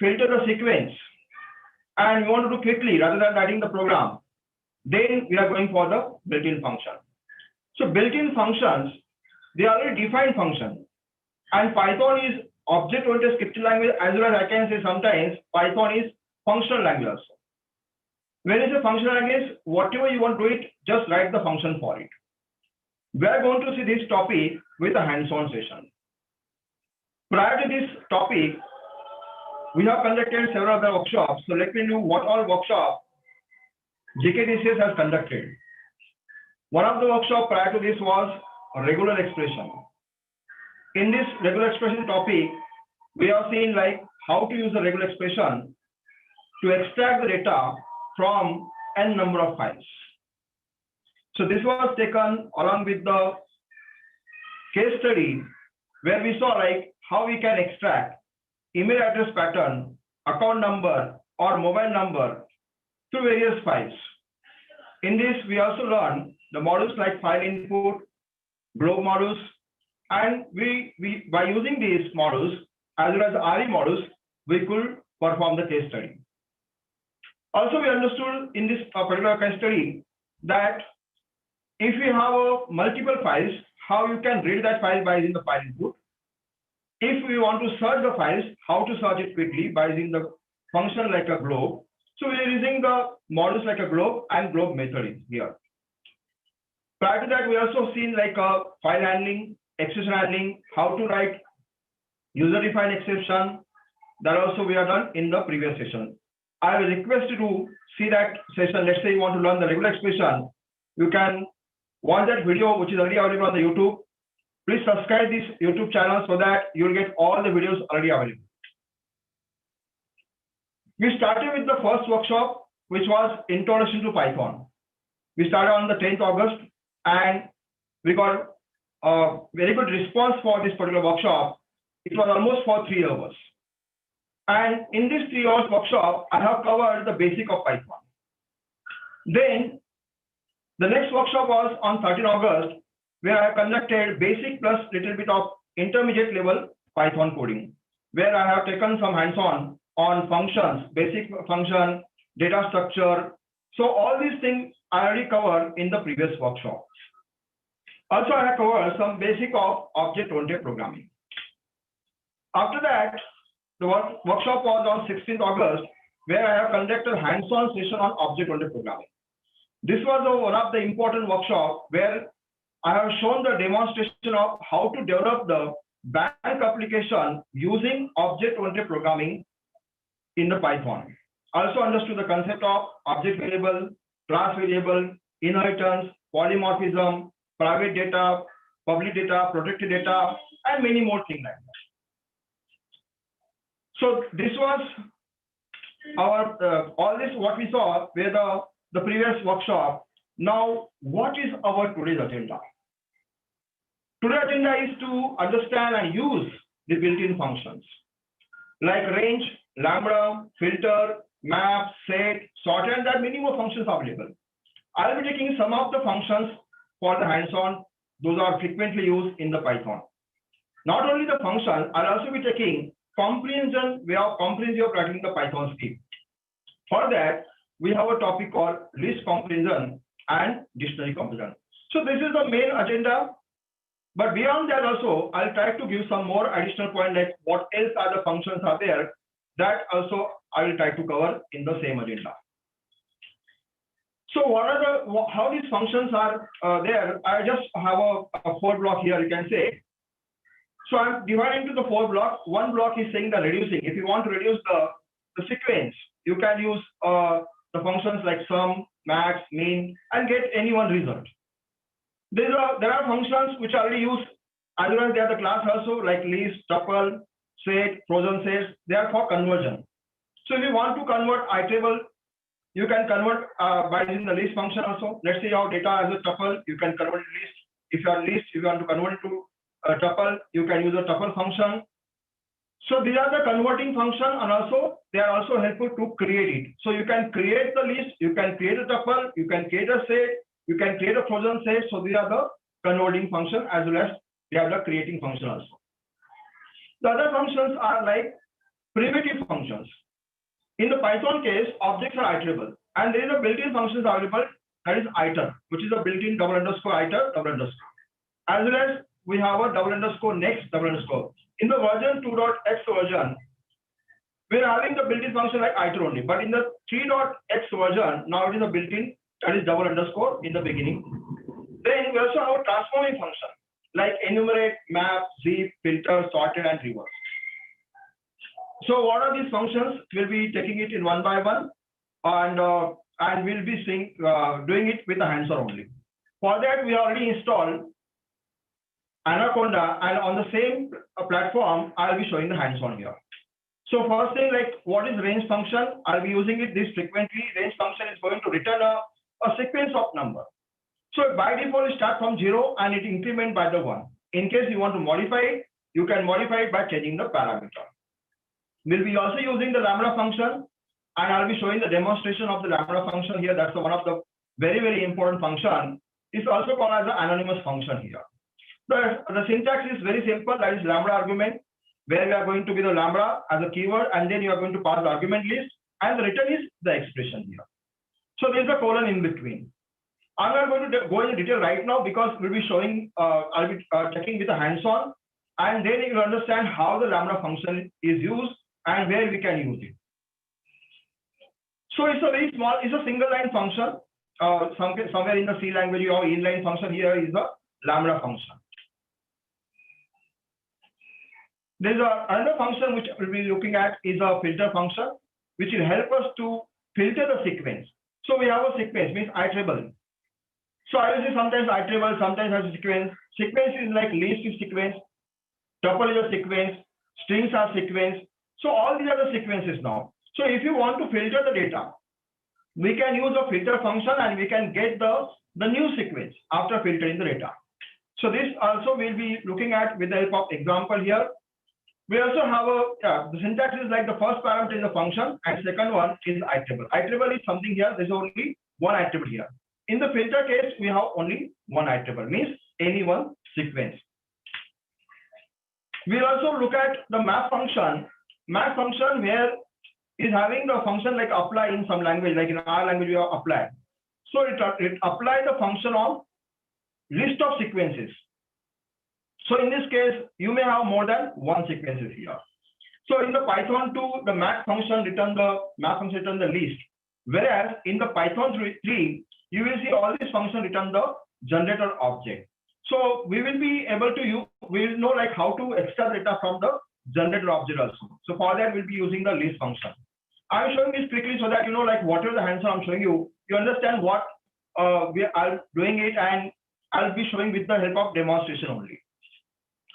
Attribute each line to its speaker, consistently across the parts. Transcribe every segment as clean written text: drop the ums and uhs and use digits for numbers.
Speaker 1: filter the sequence and we want to do quickly rather than writing the program, then we are going for the built-in function. So built-in functions, they are already defined function, and Python is object-oriented scripting language, as well as I can say sometimes Python is functional language also. When it's a functional language, whatever you want to do it, just write the function for it. We are going to see this topic with a hands-on session. Prior to this topic, we have conducted several other workshops. So let me know what all workshops GKTCS has conducted. One of the workshops prior to this was a regular expression. In this regular expression topic, we have seen like how to use the regular expression to extract the data from n number of files. So this was taken along with the case study where we saw like how we can extract email address pattern, account number or mobile number to various files. In this, we also learned the models like file input, globe models, and we by using these models as well as the RE models, we could perform the case study. Also, we understood in this particular case study that if you have multiple files, how you can read that file by using the file input. If we want to search the files, how to search it quickly by using the function like a globe. So we are using the models like a globe and globe method here. Prior to that, we also seen like a file handling, exception handling, how to write user-defined exception. That also we have done in the previous session. I will request you to see that session. Let's say you want to learn the regular expression. You can watch that video, which is already available on the YouTube. Please subscribe this YouTube channel so that you will get all the videos already available. We started with the first workshop, which was Introduction to Python. We started on the 10th August and we got a very good response for this particular workshop. It was almost for 3 hours. And in this 3 hours workshop, I have covered the basic of Python. Then the next workshop was on 13th August, where I conducted basic plus little bit of intermediate level Python coding, where I have taken some hands-on functions, basic function, data structure. So all these things I already covered in the previous workshop. Also, I have covered some basic of object-oriented programming. After that, the workshop was on 16th August, where I have conducted a hands-on session on object-oriented programming. This was one of the important workshops where I have shown the demonstration of how to develop the bank application using object-oriented programming in the Python. Also understood the concept of object variable, class variable, inheritance, polymorphism, private data, public data, protected data, and many more things like that. So this was our all this what we saw where the previous workshop. Now, what is our today's agenda? Today's agenda is to understand and use the built-in functions like range, lambda, filter, map, set, sort, and there are many more functions available. I'll be taking some of the functions for the hands-on. Those are frequently used in the Python. Not only the function, I'll also be taking comprehension, way of comprehensive of writing the Python script. For that, we have a topic called list comprehension and dictionary comprehension. So this is the main agenda. But beyond that also, I'll try to give some more additional point like what else are the functions are there. That also I will try to cover in the same agenda. So what are the how these functions are there? I just have a 4 block here, you can say. So I'm dividing into the 4 blocks. One block is saying the reducing. If you want to reduce the sequence, you can use the functions like sum, max, mean, and get any one result. There are functions which are already used, as well as they are the class also, like list, tuple, set, frozen sets. They are for conversion. So if you want to convert iterable, you can convert by using the list function also. Let's say your data as a tuple, you can convert it list. If you are list, if you want to convert it to a tuple, you can use a tuple function. So these are the converting function, and also they are also helpful to create it. So you can create the list, you can create a tuple, you can create a set, you can create a frozen set. So these are the converting function as well as they are the creating function also. The other functions are like primitive functions. In the Python case, objects are iterable, and there is a built-in function available that is iter, which is a built-in double underscore iter double underscore. As well as we have a double underscore next double underscore. In the version 2.x version, we're having the built-in function like iter only, but in the 3.x version, now it is a built-in that is double underscore in the beginning. Then we also have a transforming function like enumerate, map, zip, filter, sorted, and reverse. So what are these functions? We'll be taking it in one by one, and we'll be doing it with the hands-on only. For that, we already installed Anaconda, and on the same platform, I'll be showing the hands-on here. So first thing, like what is range function? I'll be using it this frequently. Range function is going to return a sequence of number. So by default, it starts from 0 and it increment by the 1. In case you want to modify it, you can modify it by changing the parameter. We'll be also using the Lambda function, and I'll be showing the demonstration of the Lambda function here. That's one of the very, very important function. It's also called as the anonymous function here. The syntax is very simple. That is Lambda argument, where we are going to be the Lambda as a keyword, and then you are going to pass the argument list, and the return is the expression here. So there's a colon in between. I'm not going to go into detail right now because we'll be showing, I'll be checking with the hands-on, and then you will understand how the Lambda function is used and where we can use it. So it's a very small, it's a single line function. Somewhere in the C language or inline function here is the Lambda function. There's another function which we'll be looking at is a filter function, which will help us to filter the sequence. So we have a sequence, means iterable. So I will say sometimes iterable, sometimes has a sequence. Sequence is like list is sequence, tuple is a sequence, strings are sequence. So all these are the sequences now. So if you want to filter the data, we can use a filter function and we can get the new sequence after filtering the data. So this also we'll be looking at with the help of example here. We also have the syntax is like the first parameter is the function and second one is iterable. Iterable is something here, there's only one iterable here. In the filter case, we have only one iterable, means any one sequence. We'll also look at the map function. Map function where is having the function like apply in some language, like in our language we have apply. So it apply the function of list of sequences. So in this case, you may have more than one sequences here. So in the Python 2, the map function return the list. Whereas in the Python 3, you will see all these functions return the generator object. So we will be able to we will know like how to extract data from the generator object also. So for that, we'll be using the list function. I'm showing this quickly so that you know like whatever the hands-on I'm showing you, you understand what we are doing it, and I'll be showing with the help of demonstration only.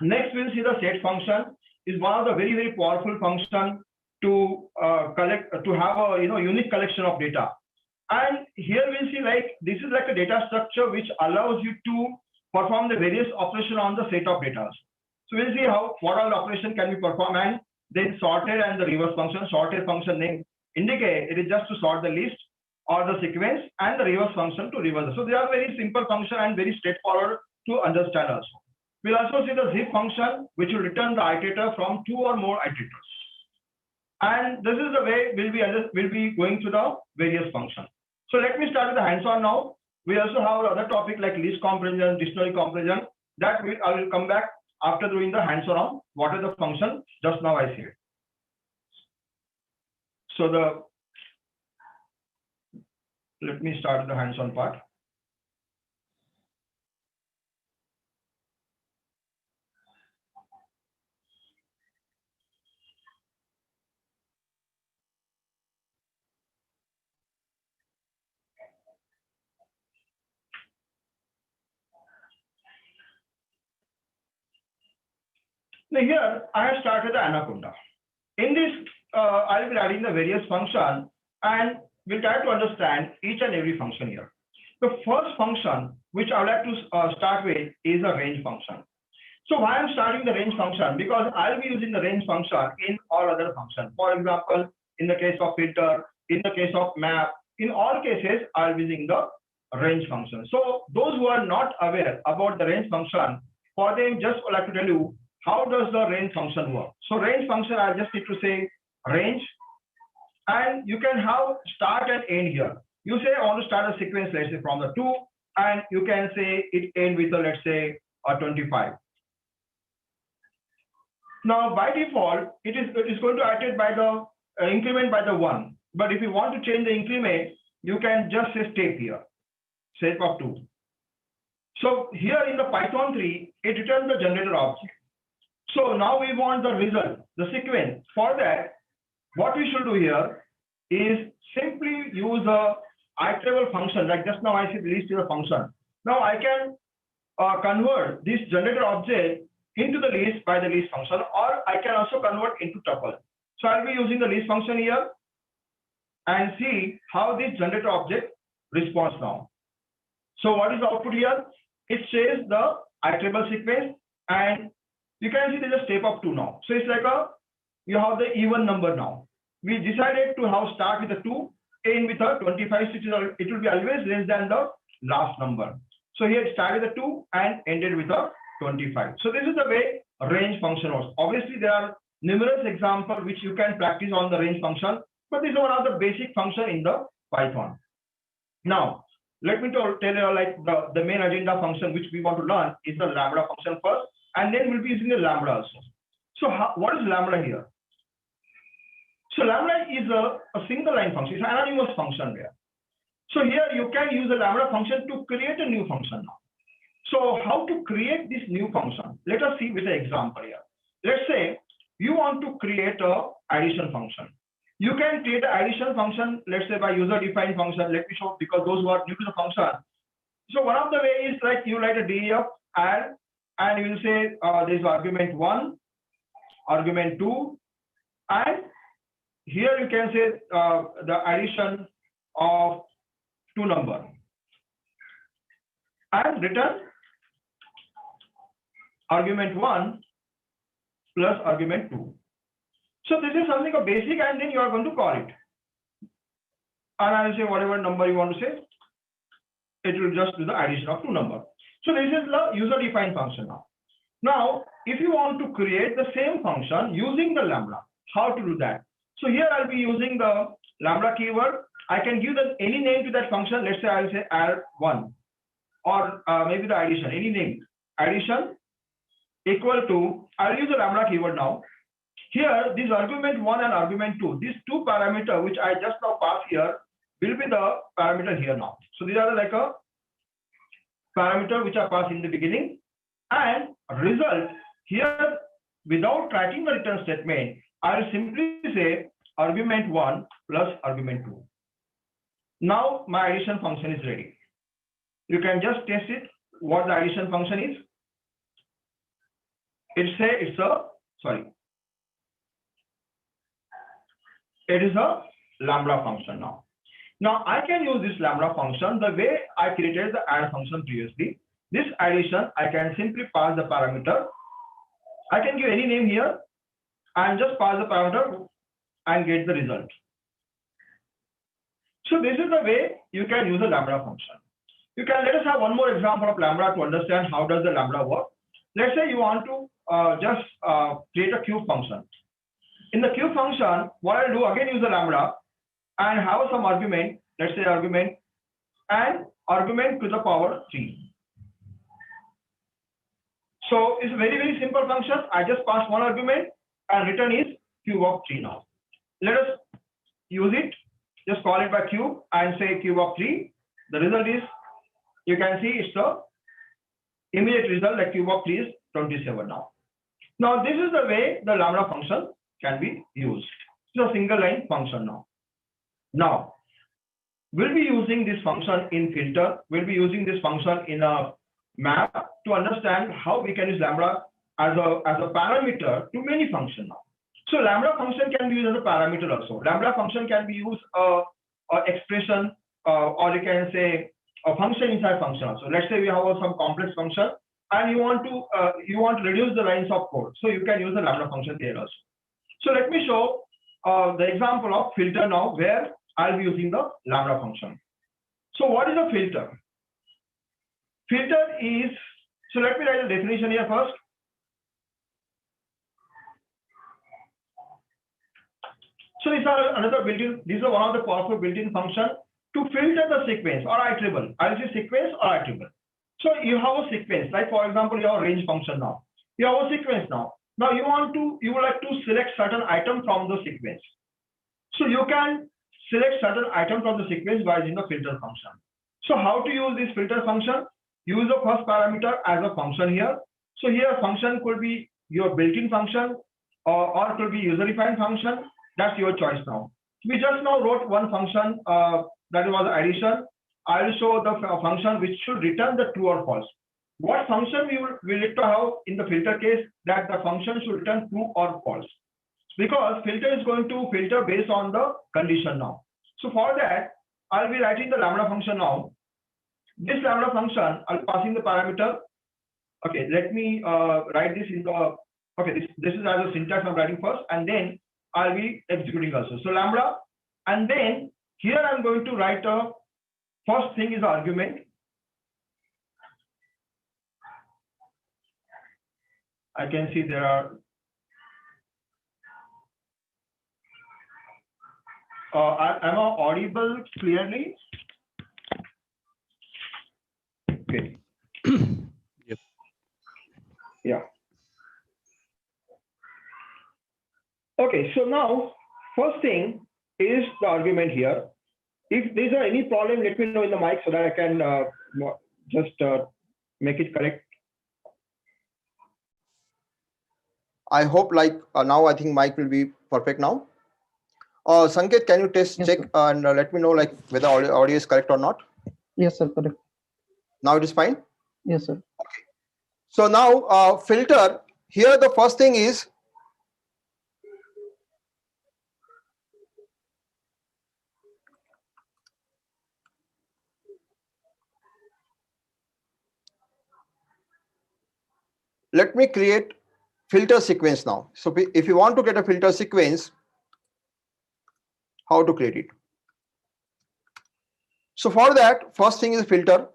Speaker 1: Next, we'll see the set function is one of the very, very powerful function to have a unique collection of data. And here we'll see like this is like a data structure which allows you to perform the various operation on the set of data. So we'll see what all operation can be performed, and then sorted and the reverse function. Sorted function name indicate it is just to sort the list or the sequence, and the reverse function to reverse. So they are very simple function and very straightforward to understand also. We'll also see the zip function, which will return the iterator from 2 or more iterators. And this is the way we'll be going to the various functions. So let me start with the hands-on now. We also have other topic like list comprehension, dictionary comprehension. That I will come back after doing the hands-on. What is the function? Just now I see it. So let me start with the hands-on part. Now here I have started the Anaconda. In this, I will be adding the various functions, and we'll try to understand each and every function here. The first function which I would like to start with is a range function. So why I'm starting the range function? Because I'll be using the range function in all other functions. For example, in the case of filter, in the case of map, in all cases, I'll be using the range function. So those who are not aware about the range function, for them, just would like to tell you how does the range function work. So range function, I just need to say range and you can have start and end here. You say I want to start a sequence, let's say from the 2, and you can say it end with a, let's say a 25. Now by default, it is going to iterate by the increment by the 1. But if you want to change the increment, you can just say step here, step of 2. So here in the Python 3, it returns the generator object. So now we want the result, the sequence. For that, what we should do here is simply use a iterable function. Like just now I said list is a function. Now I can convert this generator object into the list by the list function, or I can also convert into tuple. So I'll be using the list function here and see how this generator object responds now. So what is the output here? It says the iterable sequence, and you can see there's a step of 2 now. So it's like you have the even number now. We decided to have start with a 2, end with a 25, which is it will be always less than the last number. So here it started with a 2 and ended with a 25. So this is the way range function works. Obviously, there are numerous examples which you can practice on the range function, but this is one of the basic function in the Python. Now, let me tell you like the main agenda function which we want to learn is the lambda function first, and then we'll be using the lambda also. So what is lambda here? So lambda is a single line function. It's an anonymous function there. So here you can use the lambda function to create a new function now. So how to create this new function? Let us see with an example here. Let's say you want to create a addition function. You can create an addition function, let's say by user-defined function. Let me show, because those who are new to the function. So one of the ways is like you write a def add, and you will say there is argument 1, argument 2, and here you can say the addition of 2 numbers, and return argument 1 plus argument 2. So this is something of basic, and then you are going to call it. And I will say whatever number you want to say, it will just do the addition of 2 numbers. So this is the user-defined function now. Now, if you want to create the same function using the lambda, how to do that? So here I'll be using the lambda keyword. I can give any name to that function. Let's say I'll say add1, or maybe the addition, any name. Addition equal to, I'll use the lambda keyword now. Here, this argument 1 and argument 2, these 2 parameters which I just now passed here will be the parameter here now. So these are like a parameter which are passed in the beginning, and result here without writing the return statement, I will simply say argument 1 plus argument 2. Now my addition function is ready. You can just test it what the addition function is. It is a lambda function now. Now I can use this lambda function the way I created the add function previously. This addition, I can simply pass the parameter. I can give any name here and just pass the parameter and get the result. So this is the way you can use a lambda function. You can let us have one more example of lambda to understand how does the lambda work. Let's say you want to just create a cube function. In the cube function, what I'll do again use the lambda and have some argument, let's say argument and argument to the power 3. So it's a very, very simple function. I just pass one argument and return is cube of 3 now. Let us use it. Just call it by cube and say cube of 3. The result is, you can see it's the immediate result, like cube of 3 is 27 now. Now this is the way the lambda function can be used. It's a single line function now. Now we'll be using this function in filter. We'll be using this function in a map to understand how we can use lambda as a parameter to many functions now. So lambda function can be used as a parameter also. Lambda function can be used expression or you can say a function inside function also. Let's say we have some complex function and you want to reduce the lines of code. So you can use the lambda function there also. So let me show the example of filter now where I'll be using the lambda function. So what is a filter? Filter is, so let me write the definition here first. So these are another built-in, these are one of the powerful built-in function to filter the sequence or iterable. I'll say sequence or iterable. So you have a sequence, like for example, you have a range function now. You have a sequence now. Now you would like to select certain item from the sequence. So you can select certain item from the sequence by using the filter function. So how to use this filter function? Use the first parameter as a function here. So here function could be your built-in function or it could be user-defined function. That's your choice now. We just now wrote one function that was addition. I will show the function which should return the true or false. What function we need to have in the filter case that the function should return true or false, because filter is going to filter based on the condition now. So for that, I'll be writing the lambda function now. This lambda function, I'll pass in the parameter. Okay, let me write this in the, okay, this is as a syntax I'm writing first, and then I'll be executing also. So lambda, and then here I'm going to write a, first thing is the argument. I can see there are, am I audible clearly? Okay.
Speaker 2: Yep.
Speaker 1: Yeah. Okay, so now first thing is the argument here. If there's any problem, let me know in the mic so that I can just make it correct.
Speaker 3: I hope like now I think mic will be perfect now. Sanket, can you test
Speaker 4: Yes,
Speaker 3: check
Speaker 4: sir.
Speaker 3: and let me know like whether audio is correct or not?
Speaker 4: Yes, sir. Correct.
Speaker 3: Now it is fine.
Speaker 4: Yes, sir.
Speaker 3: Okay. So now filter here, the first thing is let me create filter sequence now. So if you want to get a filter sequence, how to create it? So for that, first thing is filter,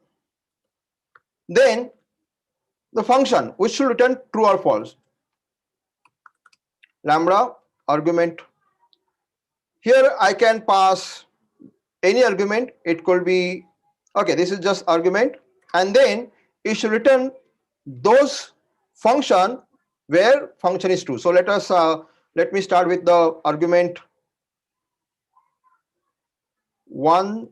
Speaker 3: then the function which should return true or false. Lambda argument. Here I can pass any argument. It could be, okay, this is just argument, and then it should return those function where function is true. So let me start with the argument 1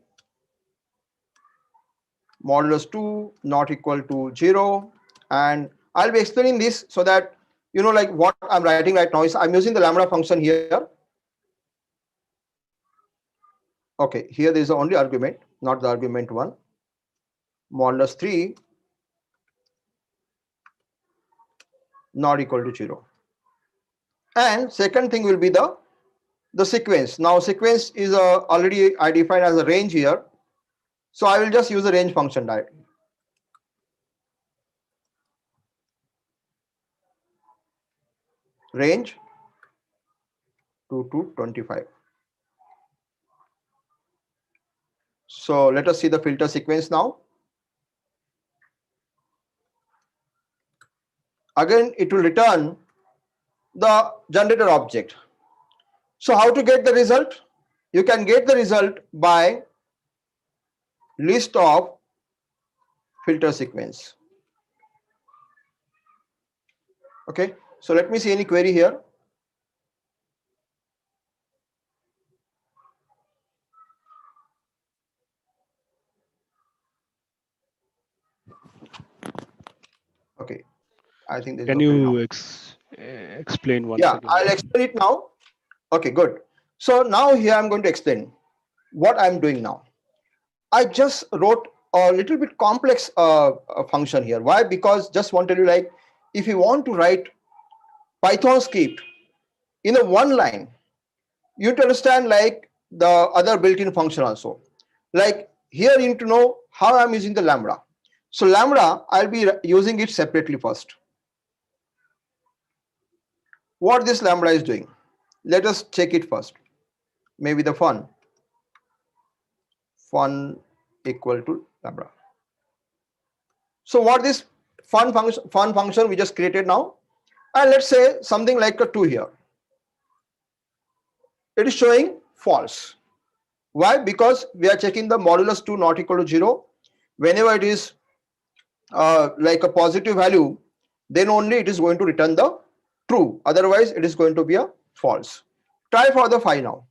Speaker 3: modulus 2 not equal to 0, and I'll be explaining this so that you know like what I'm writing right now is I'm using the lambda function here. Okay, here there is the only argument, not the argument 1. Modulus 3 not equal to 0. And second thing will be the sequence. Now sequence is already I defined as a range here. So I will just use the range function directly. Range 2 to 25. So let us see the filter sequence now. Again, it will return the generator object. So how to get the result? You can get the result by list of filter sequence. Okay, so let me see any query here. Okay, I think there's
Speaker 2: Can
Speaker 3: no query now.
Speaker 2: you explain once
Speaker 3: Yeah,
Speaker 2: again?
Speaker 3: I'll explain it now. Okay, good. So now here I'm going to explain what I'm doing now. I just wrote a little bit complex function here. Why? Because just want to tell you like if you want to write Python script in a one line, you need to understand like the other built-in function also. Like here you need to know how I'm using the lambda. So lambda, I'll be using it separately first. What this lambda is doing, let us check it first. Maybe the fun equal to lambda. So what this fun function we just created now, and let's say something like a 2 here. it is showing false. Why? Because we are checking the modulus 2 not equal to 0. Whenever it is like a positive value, then only it is going to return the true. Otherwise, it is going to be a false. Try for the 5 now.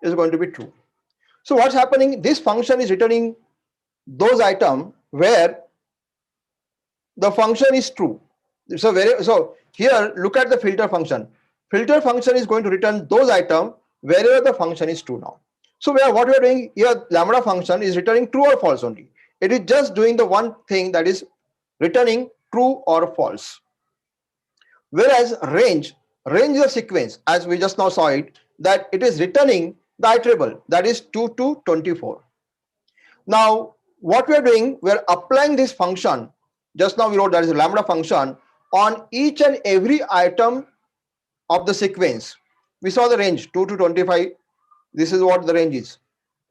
Speaker 3: It is going to be true. So what's happening? This function is returning those items where the function is true. So here, look at the filter function. Filter function is going to return those items wherever the function is true now. So what we are doing here, lambda function is returning true or false only. It is just doing the one thing, that is returning true or false. Whereas range is a sequence, as we just now saw it, that it is returning the iterable, that is 2 to 24. Now what we are doing, we are applying this function. Just now we wrote that is a lambda function on each and every item of the sequence. We saw the range 2 to 25. This is what the range is,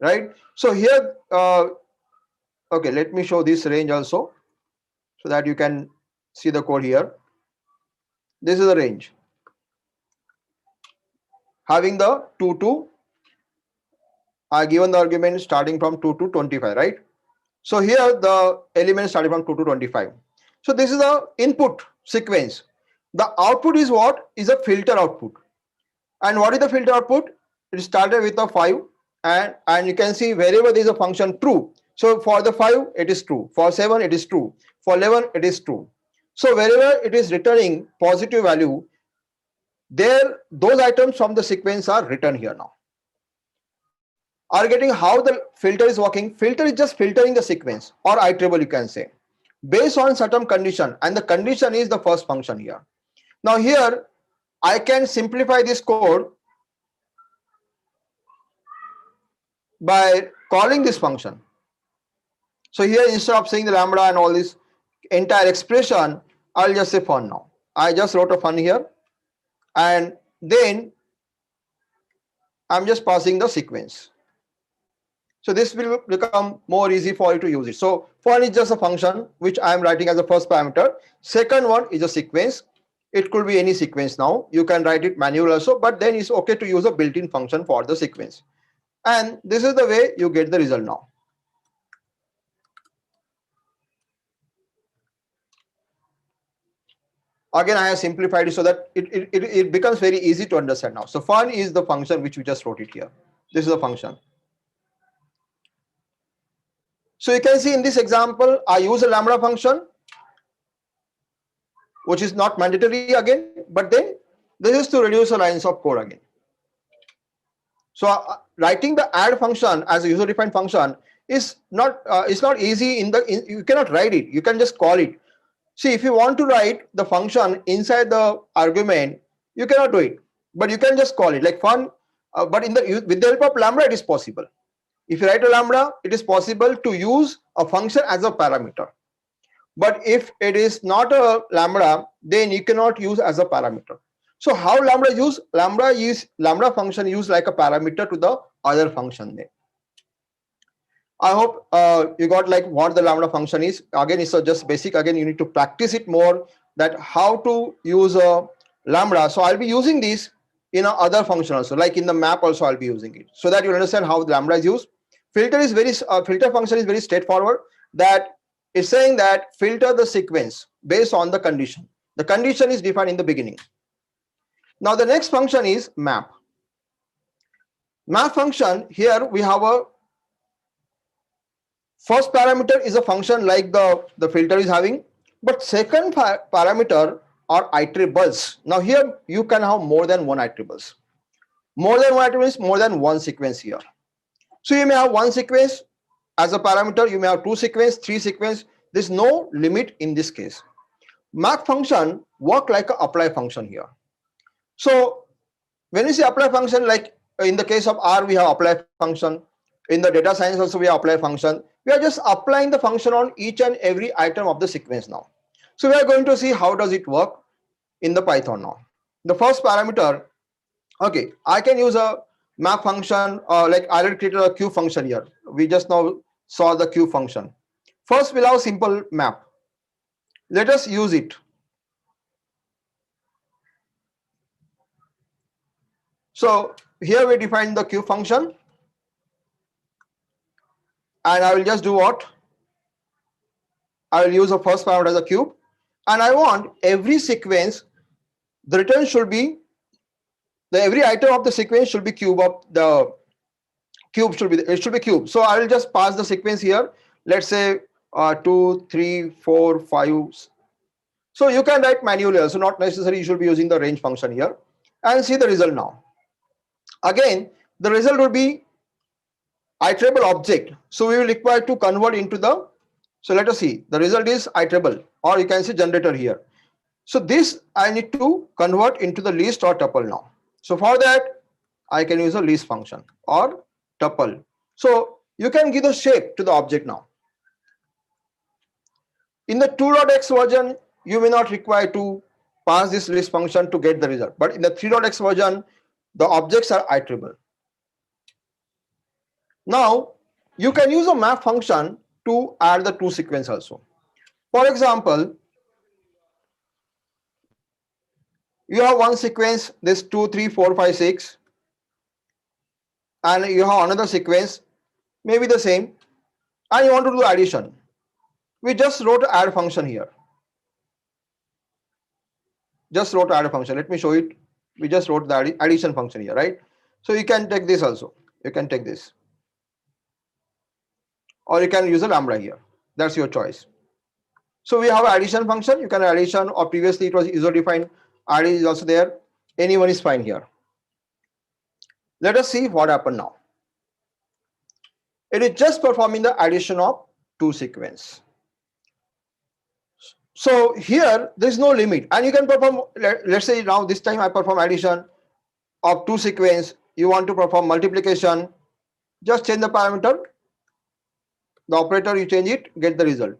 Speaker 3: right? So here, okay, let me show this range also so that you can see the code here. This is the range having the 2 to, given the argument starting from 2 to 25, right? So here the element starting from 2 to 25. So this is the input sequence. The output is what? Is a filter output. And what is the filter output? It started with a 5, and you can see wherever there is a function true. So for the 5 it is true, for 7 it is true, for 11 it is true. So wherever it is returning positive value, there those items from the sequence are written here now. Are getting how the filter is working? Filter is just filtering the sequence or iterable, you can say, based on certain condition, and the condition is the first function here. Now here I can simplify this code by calling this function. So here, instead of saying the lambda and all this entire expression, I'll just say fun now. I just wrote a fun here, and then I'm just passing the sequence. So this will become more easy for you to use it. So fun is just a function which I am writing as a first parameter. Second one is a sequence. It could be any sequence now. You can write it manual also, but then it's okay to use a built-in function for the sequence. And this is the way you get the result now. Again, I have simplified it so that it becomes very easy to understand now. So fun is the function which we just wrote it here. This is a function. So you can see in this example, I use a lambda function, which is not mandatory again, but then this is to reduce the lines of code again. So writing the add function as a user-defined function is not it's not easy. You cannot write it. You can just call it. See, if you want to write the function inside the argument, you cannot do it, but you can just call it like fun. But with the help of lambda, it is possible. If you write a lambda, it is possible to use a function as a parameter. But if it is not a lambda, then you cannot use as a parameter. So how lambda use? Lambda function used like a parameter to the other function there. I hope you got like what the lambda function is. Again, it's just basic. Again, you need to practice it more, that how to use a lambda. So I'll be using this in other function also, like in the map also I'll be using it, so that you understand how the lambda is used. Filter function is very straightforward, that it's saying that filter the sequence based on the condition. The condition is defined in the beginning. Now the next function is map. Map function, here we have a first parameter is a function like the filter is having, but second parameter are iterables. Now here you can have more than one iterables. More than one iterable is more than one sequence here. So you may have one sequence as a parameter, you may have two sequence, three sequence. There's no limit in this case. Map function work like an apply function here. So when you say apply function, like in the case of R, we have apply function. In the data science also we have apply function. We are just applying the function on each and every item of the sequence now. So we are going to see how does it work in the Python now. The first parameter, okay, I can use a map function, like I already created a Q function here. We just now saw the Q function. First we'll have simple map. Let us use it. So here we define the cube function, and I will just do what? I will use the first parameter as a cube, and I want every sequence, the return should be, every item of the sequence should be cube of the cube it should be cube. So I will just pass the sequence here. Let's say 2, 3, 4, 5. So you can write manually also, not necessary. You should be using the range function here, and see the result now. Again, the result will be iterable object. So we will require to convert into the, so let us see, the result is iterable, or you can see generator here. So this I need to convert into the list or tuple now. So for that, I can use a list function or tuple. So you can give the shape to the object now. In the 2.x version, you may not require to pass this list function to get the result, but in the 3.x version, the objects are iterable. Now you can use a map function to add the two sequence also. For example, you have one sequence, this 2, 3, 4, 5, 6, and you have another sequence, maybe the same, and you want to do addition. We just wrote add function here. Just wrote add function. Let me show it. We just wrote the addition function here, right? So you can take this also. You can take this, or you can use a lambda here. That's your choice. So we have an addition function. You can addition, or previously it was user defined. Add is also there. Anyone is fine here. Let us see what happened now. It is just performing the addition of two sequence. So here there is no limit, and you can perform, let's say now this time I perform addition of two sequence. You want to perform multiplication, just change the parameter, the operator, you change it, get the result.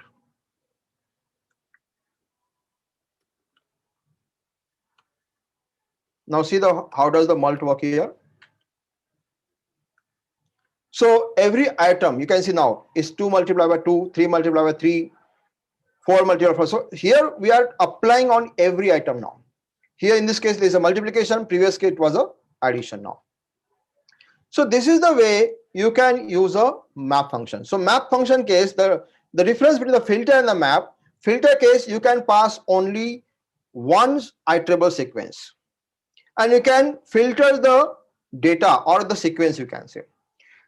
Speaker 3: Now see how does the mult work here. So every item you can see now is 2 multiplied by 2, 3 multiplied by 3, 4 multiplied by 4. So here we are applying on every item now. Here in this case there is a multiplication, previous case it was a addition now. So this is the way you can use a map function. So map function case, the difference between the filter and the map, filter case you can pass only one iterable sequence, and you can filter the data or the sequence, you can say.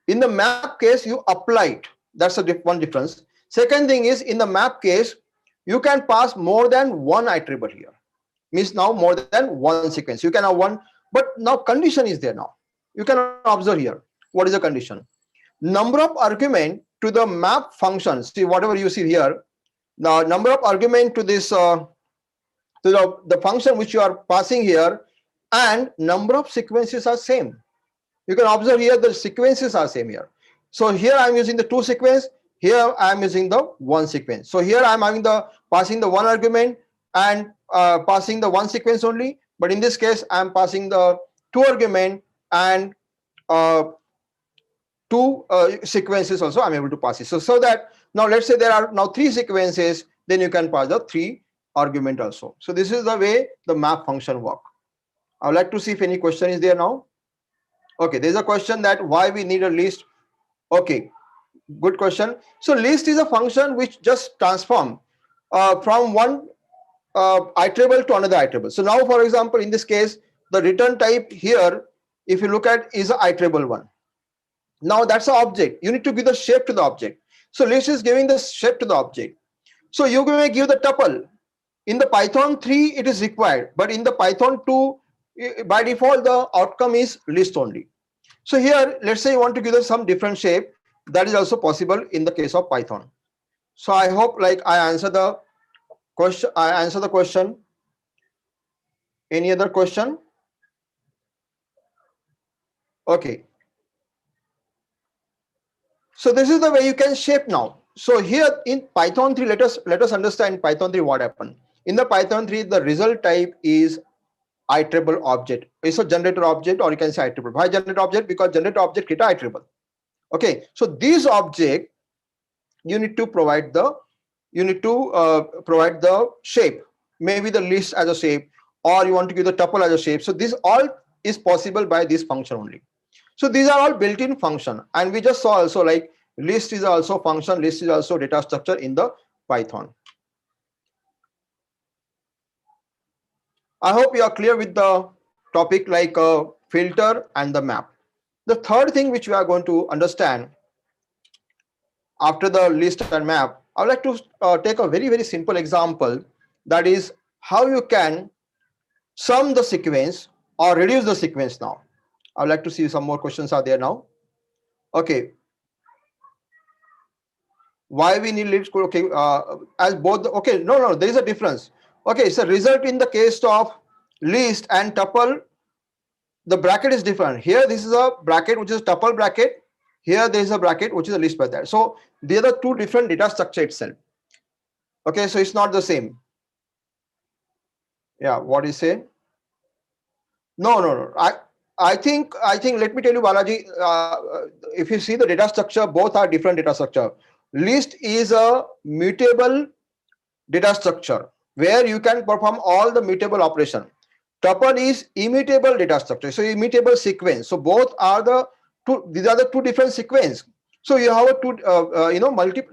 Speaker 3: In the map case, you apply it. That's one difference. Second thing is, in the map case, you can pass more than one iterable here. Means now more than one sequence. You can have one, but now condition is there now. You can observe here. What is the condition? Number of argument to the map function. See, whatever you see here, the number of argument to this to the function which you are passing here, and number of sequences are same. You can observe here the sequences are same here. So here I am using the two sequence, here I am using the one sequence. So here I am having the passing the one argument and passing the one sequence only, but in this case I am passing the two argument and two sequences also I am able to pass it. So that now let's say there are now three sequences, then you can pass the three argument also. So this is the way the map function work. I would like to see if any question is there now. Okay, there's a question that why we need a list. Okay, good question. So list is a function which just transform from one iterable to another iterable. So now, for example, in this case, the return type here, if you look at, is a iterable one. Now that's an object. You need to give the shape to the object. So list is giving the shape to the object. So you may give the tuple. In the Python 3, it is required, but in the Python 2, by default, the outcome is list only. So here, let's say you want to give them some different shape. That is also possible in the case of Python. So I hope like I answer the question. Any other question? Okay. So this is the way you can shape now. So here in Python 3, let us understand Python 3 what happened. In the Python 3, the result type is iterable object. It's a generator object, or you can say iterable. Why generator object? Because generator object get iterable. Okay, so this object you need to provide the shape, maybe the list as a shape, or you want to give the tuple as a shape. So this all is possible by this function only. So these are all built-in function, and we just saw also like list is also function, list is also data structure in the Python. I hope you are clear with the topic like filter and the map. The third thing which we are going to understand after the list and map, I would like to take a very simple example, that is how you can sum the sequence or reduce the sequence now. I would like to see some more questions are there now. Okay. Why we need list? Okay, as both, okay, no, there is a difference. Okay, so result in the case of list and tuple, the bracket is different. Here this is a bracket which is a tuple bracket. Here there is a bracket which is a list by that. So they are the two different data structure itself. Okay, so it's not the same. Yeah, what is say? No. I think let me tell you, Balaji, if you see the data structure, both are different data structure. List is a mutable data structure where you can perform all the mutable operation. Tuple is immutable data structure, so immutable sequence. So both are the two, these are the two different sequence. So you have a two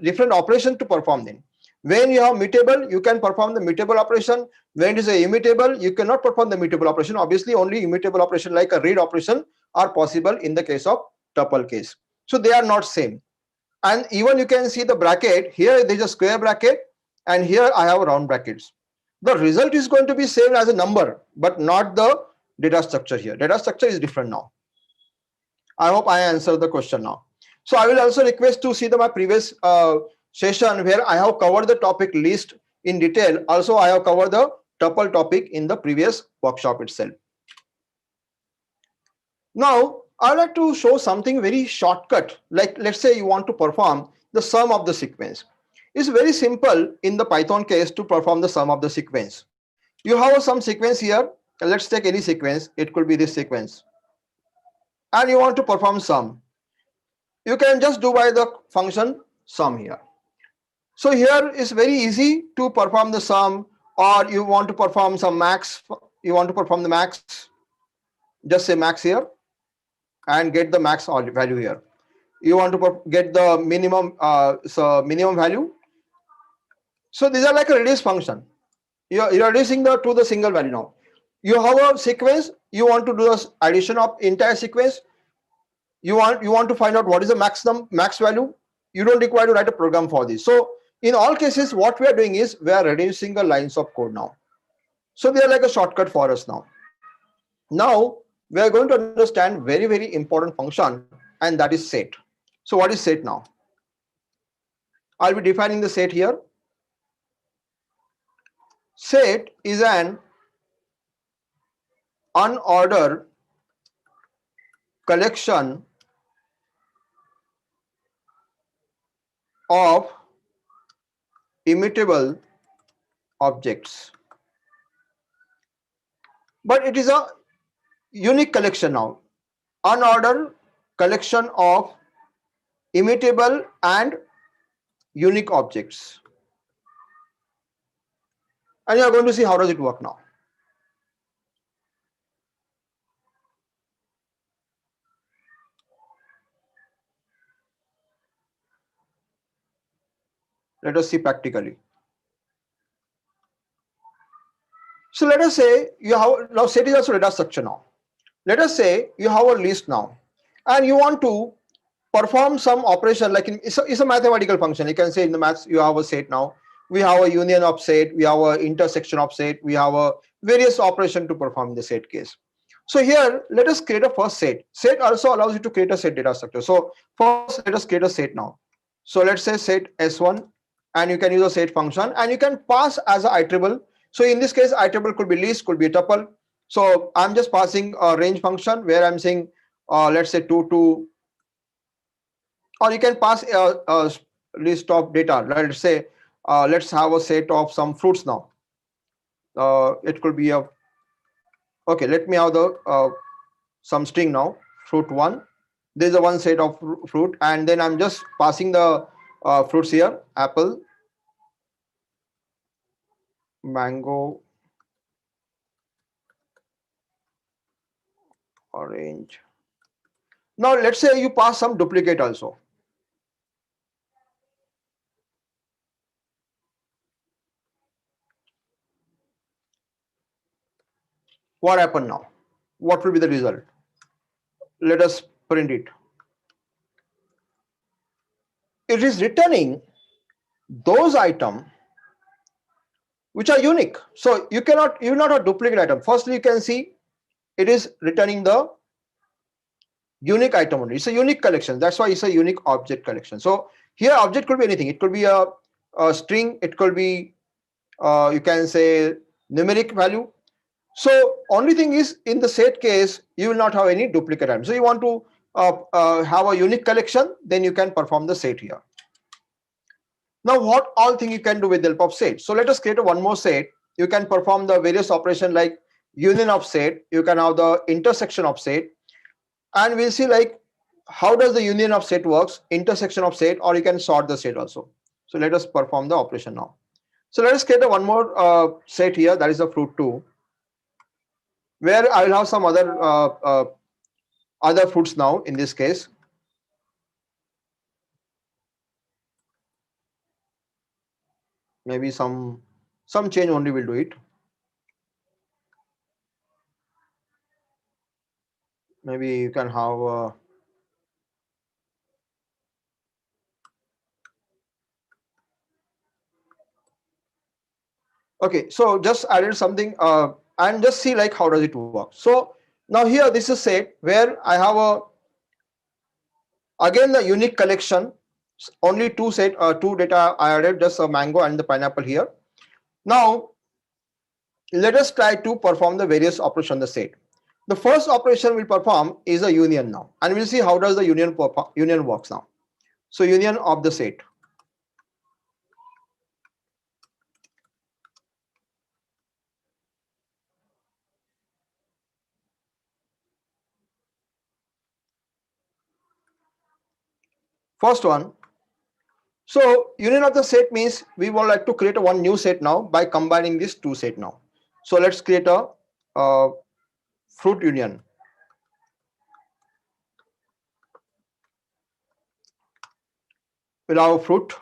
Speaker 3: different operation to perform them. When you have mutable, you can perform the mutable operation. When it is a immutable, you cannot perform the mutable operation. Obviously only immutable operation like a read operation are possible in the case of tuple case. So they are not same. And even you can see the bracket here, there is a square bracket, and here I have round brackets. The result is going to be same as a number, but not the data structure here. Data structure is different now. I hope I answered the question now. So I will also request to see my previous session where I have covered the topic list in detail. Also, I have covered the tuple topic in the previous workshop itself. Now, I would like to show something very shortcut. Like let's say you want to perform the sum of the sequence. It's very simple in the Python case to perform the sum of the sequence. You have some sequence here. Let's take any sequence. It could be this sequence. And you want to perform sum. You can just do by the function sum here. So here is very easy to perform the sum, or you want to perform some max. You want to perform the max. Just say max here and get the max value here. You want to get the minimum minimum value. So these are like a reduce function. You're reducing to the single value now. You have a sequence, you want to do the addition of entire sequence. You want to find out what is the max value. You don't require to write a program for this. So in all cases, what we are doing is we are reducing the lines of code now. So they are like a shortcut for us now. Now we are going to understand very important function, and that is set. So what is set now? I'll be defining the set here. Set is an unordered collection of immutable objects, but it is a unique collection now. Unordered collection of immutable and unique objects. And you are going to see how does it work now. Let us see practically. So let us say you have now set is also data structure now. Let us say you have a list now, and you want to perform some operation like it's a mathematical function. You can say in the maths you have a set now. We have a union of set, we have a intersection of set, we have a various operation to perform the set case. So here let us create a first set. Set also allows you to create a set data structure. So first let us create a set now. So let's say set S1, and you can use a set function, and you can pass as a iterable. So in this case, iterable could be list, could be a tuple. So I'm just passing a range function where I'm saying let's say 2 to, or you can pass a list of data. Let's say let's have a set of some fruits now. It could be a, okay, let me have the some string now, fruit 1. There's a one set of fruit, and then I'm just passing the fruits here: apple, mango, arrange. Now let's say you pass some duplicate also. What happened now? What will be the result? Let us print it. It is returning those items which are unique. So you will not have duplicate item. Firstly, you can see it is returning the unique item only. It's a unique collection. That's why it's a unique object collection. So here object could be anything. It could be a string. It could be you can say numeric value. So only thing is in the set case, you will not have any duplicate item. So you want to have a unique collection, then you can perform the set here. Now what all thing you can do with the help of set? So let us create one more set. You can perform the various operation like union of set. You can have the intersection of set, and we'll see like how does the union of set works, intersection of set, or you can sort the set also. So let us perform the operation now. So let us create one more set here, that is the fruit2, where I will have some other fruits now in this case. Maybe some change only will do it. Maybe you can have okay, so just added something and just see like how does it work. So now here this is set where I have again the unique collection, only two data I added, just a mango and the pineapple here. Now let us try to perform the various operations on the set. The first operation we'll perform is a union now, and we'll see how does the union works now. So union of the set. First one. So union of the set means we would like to create one new set now by combining these two sets now. So let's create a fruit union. We'll have fruit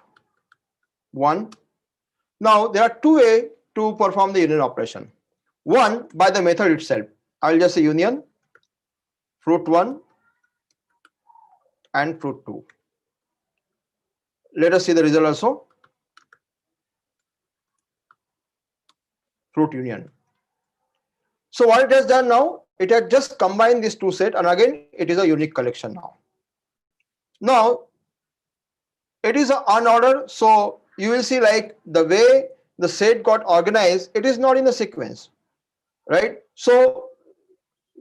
Speaker 3: 1. Now there are two ways to perform the union operation. One, by the method itself. I will just say union fruit 1 and fruit 2. Let us see the result also. Fruit union. So what it has done now, it has just combined these two sets, and again it is a unique collection now. Now it is unordered, so you will see like the way the set got organized, it is not in the sequence, right? So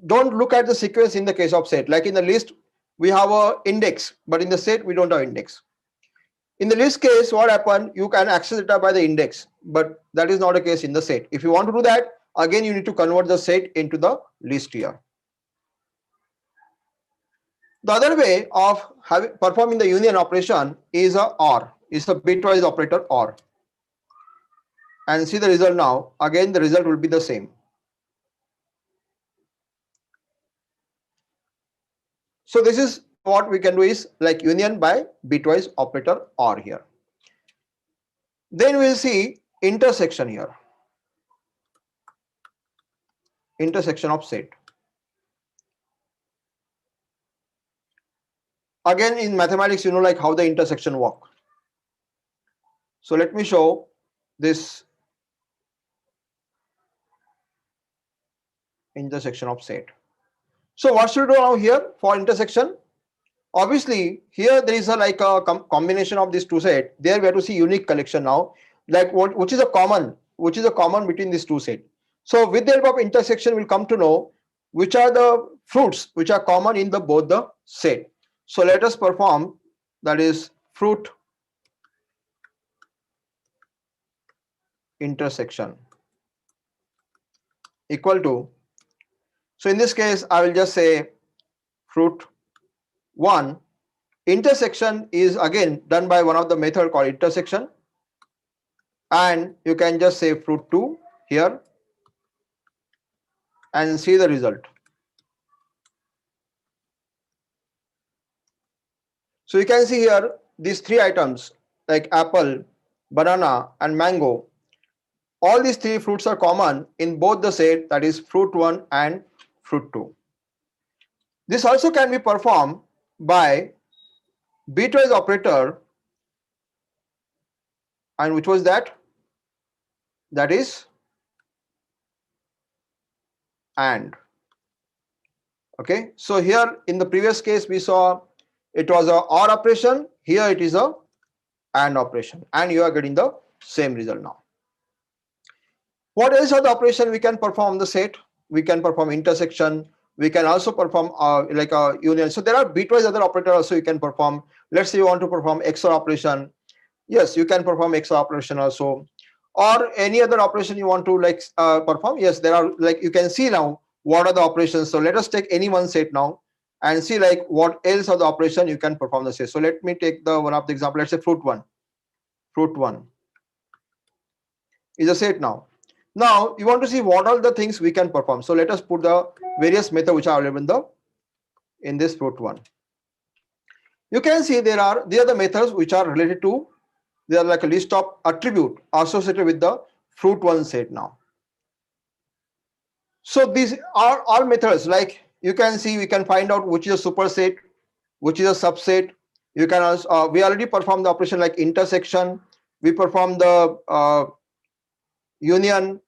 Speaker 3: don't look at the sequence in the case of set. Like in the list we have a index, but in the set we don't have index. In the list case, what happened, you can access data by the index, but that is not a case in the set. If you want to do that, again you need to convert the set into the list here. The other way of performing the union operation is a OR, is a bitwise operator OR. And see the result now. Again the result will be the same. So this is what we can do, is like union by bitwise operator OR here. Then we'll see intersection here. Intersection of set. Again in mathematics, you know like how the intersection work. So let me show this intersection of set. So what should we do now here for intersection? Obviously here there is like a combination of these two sets. There we have to see unique collection now, like which is a common between these two sets. So with the help of intersection we'll come to know which are the fruits which are common in both the set. So let us perform, that is fruit intersection equal to, so in this case I will just say fruit 1. Intersection is again done by one of the method called intersection, and you can just say fruit 2 here and see the result. So you can see here these three items like apple, banana, and mango. All these three fruits are common in both the set, that is fruit 1 and fruit 2. This also can be performed by bitwise operator, and which was that? That is AND. Okay, so here in the previous case we saw it was a OR operation, here it is a AND operation, and you are getting the same result now. What else are the operation we can perform on the set? We can perform intersection. We can also perform like a union. So there are bitwise other operator also you can perform. Let's say you want to perform XOR operation. Yes, you can perform XOR operation also, or any other operation you want to like perform. Yes, there are, like you can see now what are the operations. So let us take any one set now and see like what else are the operation you can perform the set. So let me take the one of the example. Let's say fruit 1. Fruit 1 is a set now. Now you want to see what are the things we can perform. So let us put the various methods which are available in this fruit 1. You can see these are the methods which are related to, they are like a list of attribute associated with the fruit 1 set now. So these are all methods, like you can see we can find out which is a superset, which is a subset. You can also we already performed the operation like intersection. We perform the union.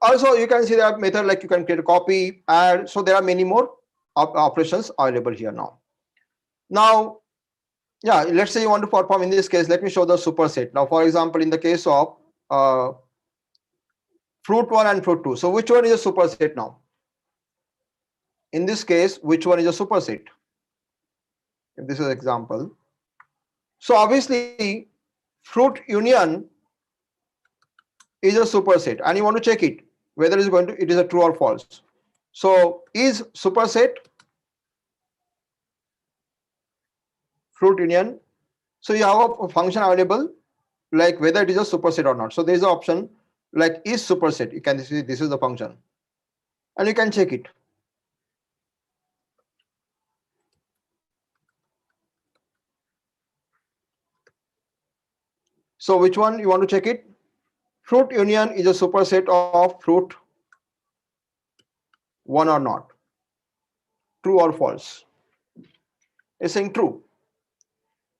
Speaker 3: Also you can see that method like you can create a copy, add. So there are many more operations available here now. Now, yeah, let's say you want to perform in this case. Let me show the superset. Now, for example, in the case of fruit 1 and fruit 2. So which one is a superset now? In this case, which one is a superset? If this is an example. So obviously, fruit union is a superset, and you want to check it whether it is a true or false. So is superset fruit union? So you have a function available like whether it is a superset or not. So there is an option like is superset. You can see this is the function, and you can check it. So which one you want to check it? Fruit union is a superset of fruit 1 or not? True or false? It's saying true.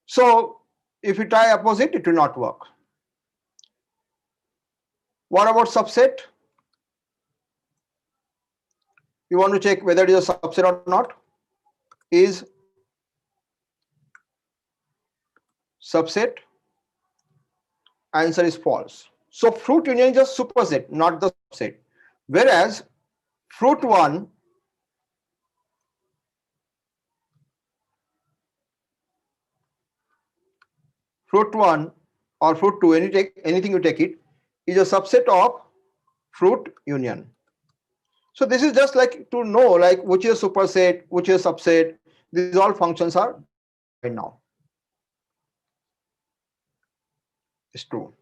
Speaker 3: So if you try opposite, it will not work. What about subset? You want to check whether it is a subset or not. Is subset? Answer is false. So fruit union is a superset, not the subset. Whereas fruit 1 or fruit 2, anything you take it, is a subset of fruit union. So this is just like to know like which is a superset, which is a subset. These all functions are right now. It's true.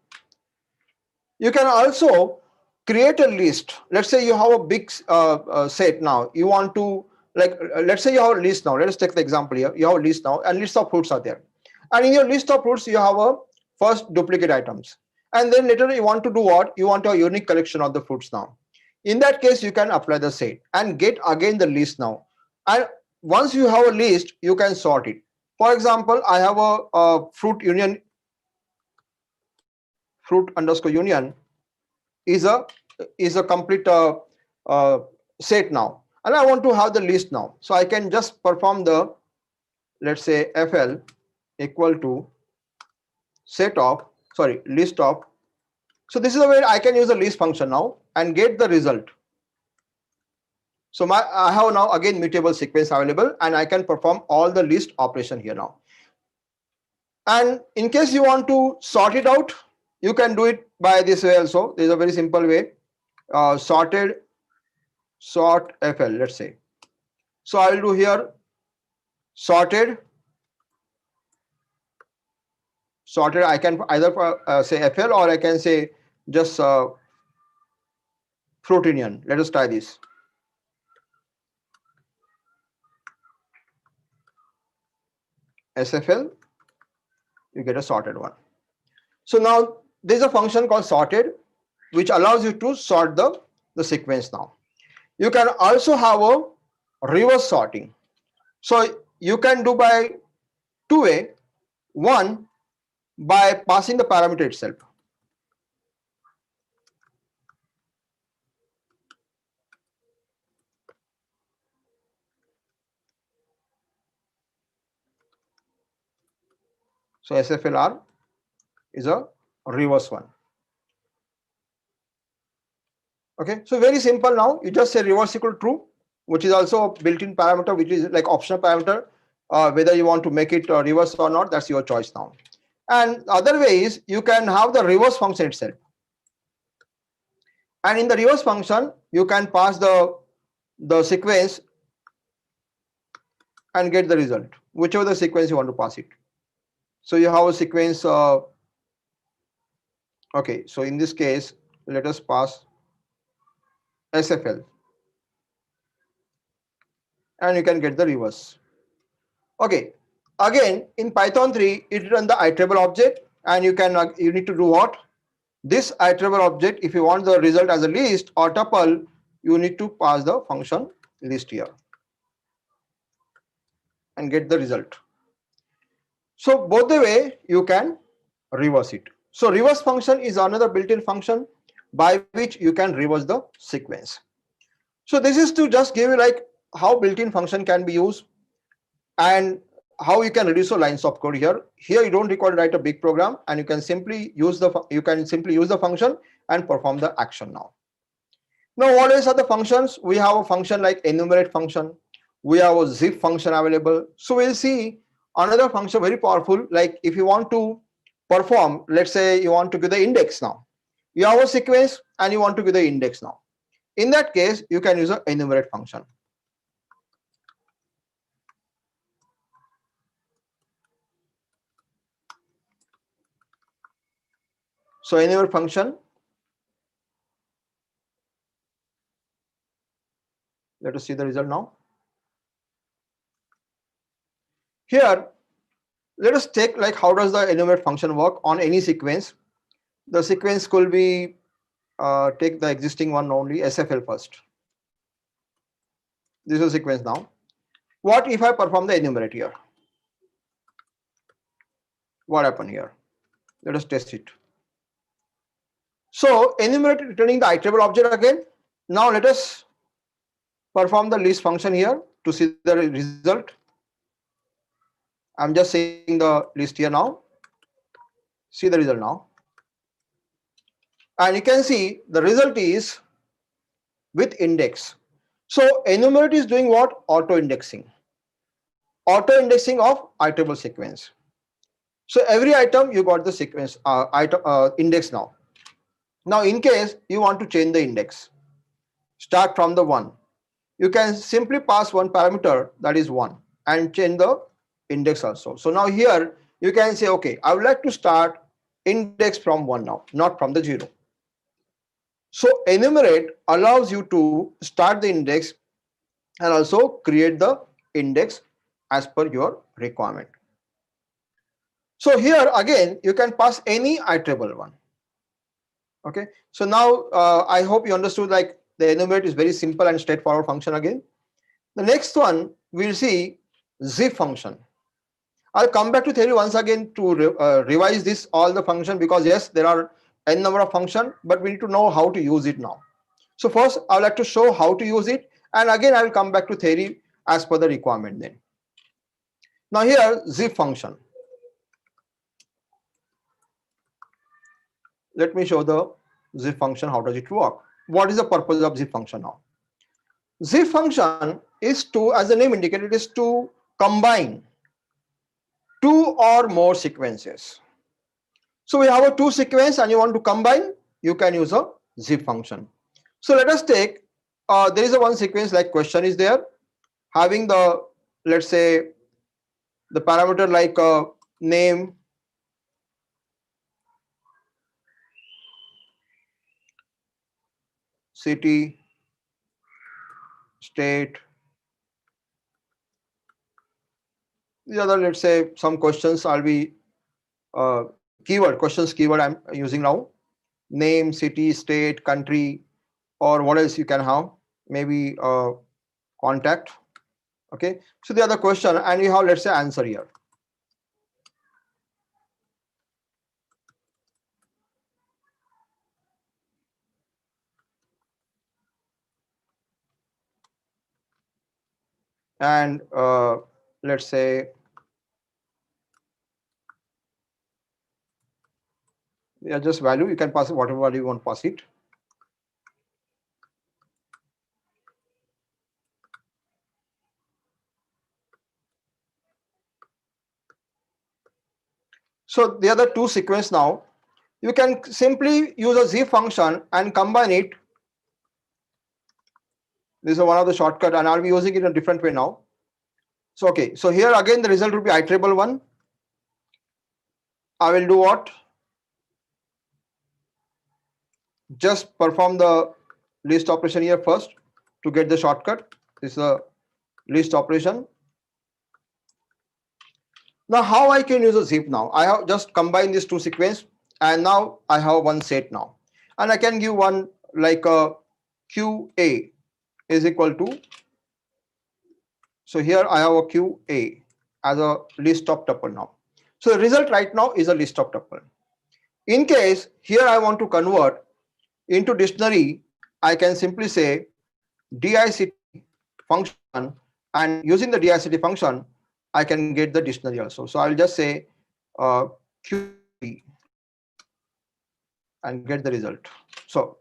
Speaker 3: You can also create a list. Let's say you have a big set now. You want to like let's say you have a list now. Let us take the example here. You have a list now, and list of fruits are there. And in your list of fruits, you have a first duplicate items. And then later you want to do what? You want a unique collection of the fruits now. In that case, you can apply the set and get again the list now. And once you have a list, you can sort it. For example, I have a fruit union, fruit underscore union is a complete set now. And I want to have the list now. So I can just perform the, let's say FL equal to list of. So this is the way I can use the list function now and get the result. So I have now again mutable sequence available, and I can perform all the list operation here now. And in case you want to sort it out, you can do it by this way also. There is a very simple way. Sort FL, let's say. So I will do here sorted. I can either say FL or I can say just fruit union. Let us try this. SFL you get a sorted one. So now there's a function called sorted, which allows you to sort the sequence now. You can also have a reverse sorting. So you can do by two way. One, by passing the parameter itself. So SFLR is a reverse one. Okay, so very simple now. You just say reverse equal true, which is also a built-in parameter, which is like optional parameter. Whether you want to make it reverse or not, that's your choice now. And other way is you can have the reverse function itself. And in the reverse function, you can pass the sequence and get the result, whichever the sequence you want to pass it. So you have a sequence. Okay, so in this case, let us pass SFL, and you can get the reverse. Okay, again in Python 3, it run the iterable object, and you need to do what? This iterable object, if you want the result as a list or tuple, you need to pass the function list here and get the result. So both the way you can reverse it. So reverse function is another built-in function by which you can reverse the sequence. So this is to just give you like how built-in function can be used and how you can reduce the lines of code here. Here you don't require to write a big program, and you can simply use the function and perform the action now. Now what else are the functions? We have a function like enumerate function. We have a zip function available. So we'll see another function very powerful. Like if you want to perform, let's say you want to give the index now. You have a sequence and you want to give the index now. In that case, you can use an enumerate function. So enumerate function. Let us see the result now. Here, let us take like how does the enumerate function work on any sequence. The sequence could be take the existing one only, SFL first. This is a sequence now. What if I perform the enumerate here? What happened here? Let us test it. So enumerate returning the iterable object again. Now let us perform the list function here to see the result. I'm just saying the list here now. See the result now. And you can see the result is with index. So enumerate is doing what? Auto indexing. Auto indexing of iterable sequence. So every item you got the sequence index now. Now in case you want to change the index, start from the 1. You can simply pass one parameter, that is 1, and change the index also. So now here you can say, okay, I would like to start index from 1 now, not from the 0. So enumerate allows you to start the index and also create the index as per your requirement. So here again you can pass any iterable one. Okay, so now I hope you understood like the enumerate is very simple and straightforward function again. The next one we'll see zip function. I'll come back to theory once again to revise this all the function, because yes, there are n number of function, but we need to know how to use it now. So first I would like to show how to use it, and again I will come back to theory as per the requirement then. Now here zip function. Let me show the zip function. How does it work? What is the purpose of zip function now? Zip function is to, as the name indicates, it is to combine 2 or more sequences. So we have a 2 sequence and you want to combine, you can use a zip function. So let us take, there is a one sequence like question is there, having the, let's say, the parameter like name, city, state. The other, let's say, some questions I'll be keyword, questions keyword I'm using now. Name, city, state, country, or what else you can have, maybe contact. Okay, so the other question, and you have, let's say, answer here. And let's say yeah, just value, you can pass it whatever value you want to pass it. So the other two sequence now, you can simply use a zip function and combine it. This is one of the shortcut, and I'll be using it in a different way now. So okay, so here again the result will be iterable one. I will do what? Just perform the list operation here first to get the shortcut. This is a list operation. Now how I can use a zip now? I have just combined these two sequence, and now I have one set now, and I can give one like a QA is equal to. So here I have a QA as a list of tuple now. So the result right now is a list of tuple. In case here I want to convert into dictionary, I can simply say DICT function, and using the DICT function, I can get the dictionary also. So I'll just say QB and get the result. So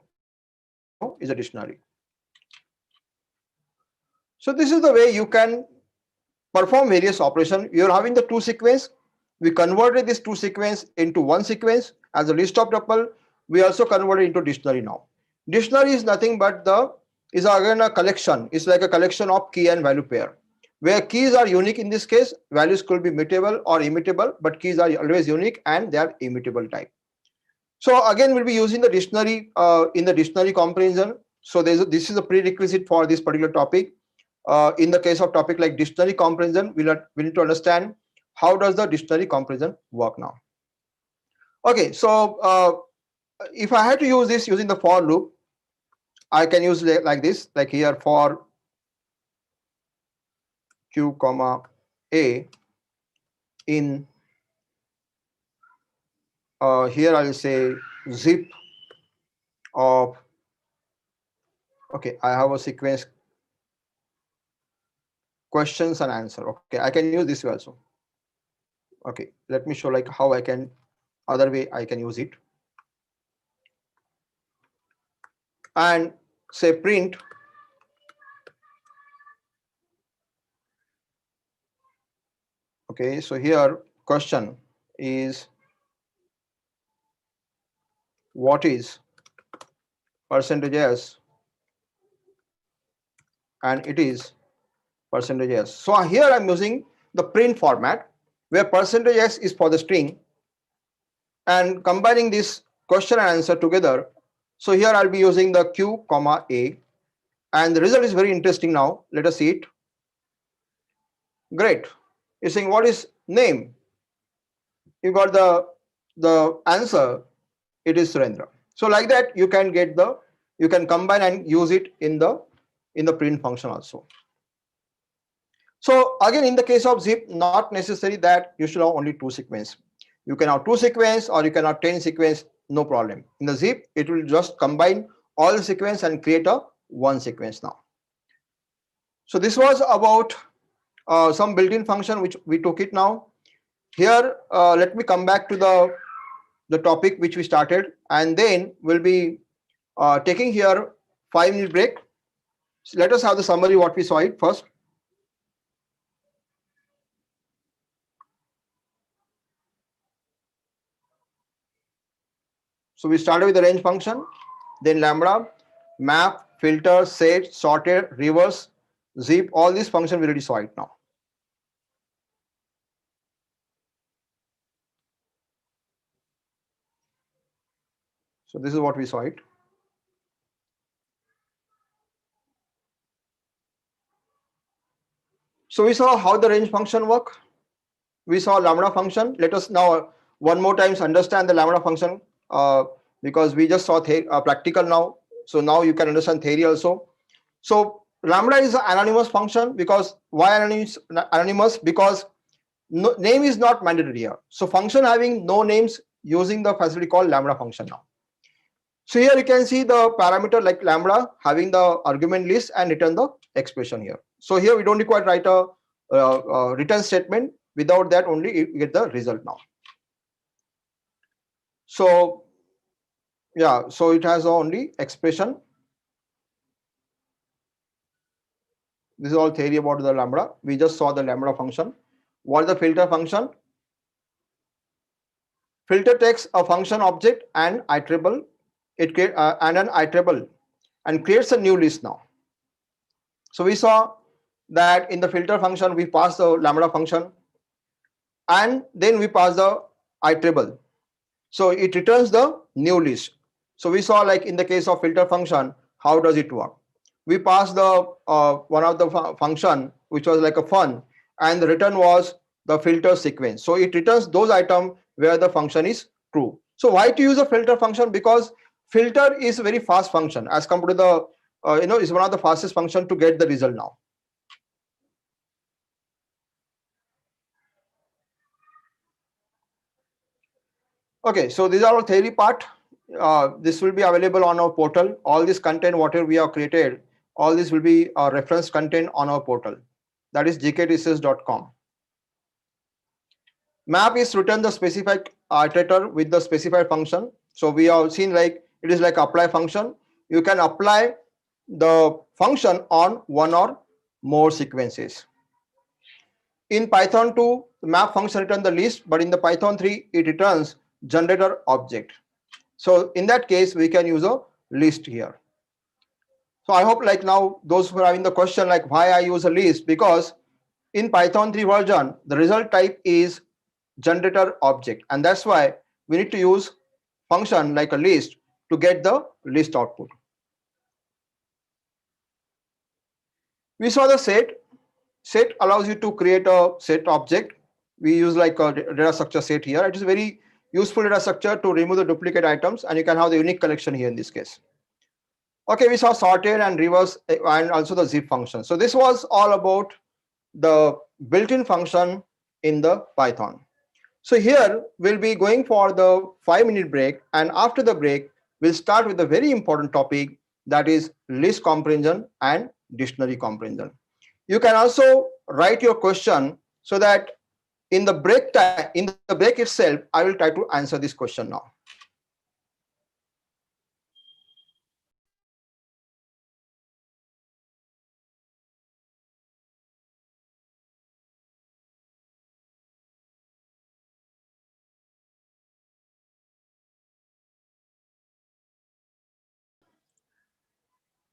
Speaker 3: is a dictionary. So this is the way you can perform various operations. You're having the two sequence. We converted this two sequence into one sequence as a list of tuple. We also converted into dictionary now. Dictionary is nothing but is again a collection. It's like a collection of key and value pair, where keys are unique. In this case, values could be mutable or immutable, but keys are always unique and they are immutable type. So again, we'll be using the dictionary in the dictionary comprehension. So this is a prerequisite for this particular topic. In the case of topic like dictionary comprehension, we need to understand how does the dictionary comprehension work now. Okay, so if I had to use this using the for loop, I can use like this, like here for Q comma A in here I'll say zip of, okay, I have a sequence questions and answer. Okay, I can use this way also. Okay, let me show like how I can, other way I can use it. And say print okay, so here question is what is percentage S, and it is percentage S. So here I'm using the print format where percentage S is for the string, and combining this question and answer together. So here I'll be using the Q comma A, and the result is very interesting now. Let us see it. Great. It's saying what is name? You got the answer. It is Surendra. So like that you can get the, you can combine and use it in the print function also. So again, in the case of zip, not necessary that you should have only two sequence. You can have two sequence or you can have 10 sequence, no problem. In the zip, it will just combine all the sequence and create a one sequence now. So this was about some built-in function which we took it now. Here, let me come back to the topic which we started, and then we'll be taking here 5-minute break. So let us have the summary what we saw it first. So we started with the range function, then lambda, map, filter, set, sorted, reverse, zip, all these functions we already saw it now. So this is what we saw it. So we saw how the range function work. We saw lambda function. Let us now one more times understand the lambda function because we just saw practical now. So now you can understand theory also. So lambda is an anonymous function because why anonymous? Anonymous because no, name is not mandatory here. So function having no names using the facility called lambda function now. So here you can see the parameter like lambda having the argument list and return the expression here. So here we don't require to write a return statement. Without that only you get the result now. So yeah, so it has only expression. This is all theory about the lambda. We just saw the lambda function. What is the filter function? Filter takes a function object and iterable. It create and an iterable and creates a new list now. So we saw that in the filter function we pass the lambda function and then we pass the iterable. So it returns the new list. So we saw like in the case of filter function, how does it work? We pass the one of the function which was like a fun and the return was the filter sequence. So it returns those items where the function is true. So why to use a filter function? Because filter is a very fast function as compared to the is one of the fastest function to get the result now. Okay, so these are all theory part. This will be available on our portal. All this content, whatever we have created, all this will be reference content on our portal. That is GKTCS.com. Map is return the specified iterator with the specified function. So we have seen like it is like apply function. You can apply the function on one or more sequences. In Python 2, the map function returns the list, but in the Python 3, it returns generator object. So in that case, we can use a list here. So I hope like now those who are having the question like why I use a list, because in Python 3 version, the result type is generator object. And that's why we need to use function like a list to get the list output. We saw the set. Set allows you to create a set object. We use like a data structure set here. It is very useful data structure to remove the duplicate items and you can have the unique collection here in this case. Okay, we saw sorted and reverse and also the zip function. So this was all about the built-in function in the Python. So here we'll be going for the 5-minute break, and after the break we'll start with a very important topic, that is list comprehension and dictionary comprehension. You can also write your question so that in the break time, in the break itself, I will try to answer this question now.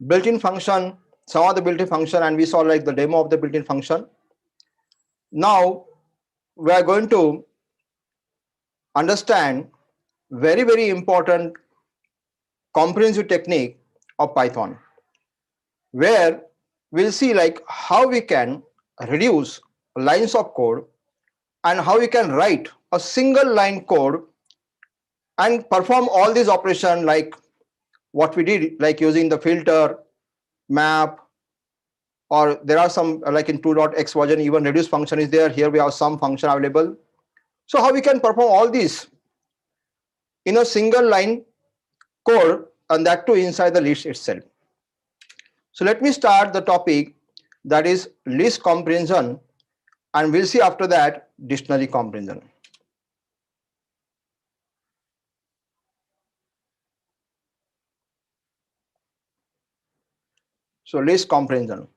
Speaker 3: Built-in function, some of the built-in function, and we saw like the demo of the built-in function. Now we are going to understand very, very important comprehensive technique of Python, where we'll see like how we can reduce lines of code and how we can write a single line code and perform all these operations like what we did, like using the filter, map, or there are some like in 2.x version, even reduce function is there. Here we have some function available. So how we can perform all this in a single line code, and that too inside the list itself. So let me start the topic, that is list comprehension, and we'll see after that dictionary comprehension. So list comprehension.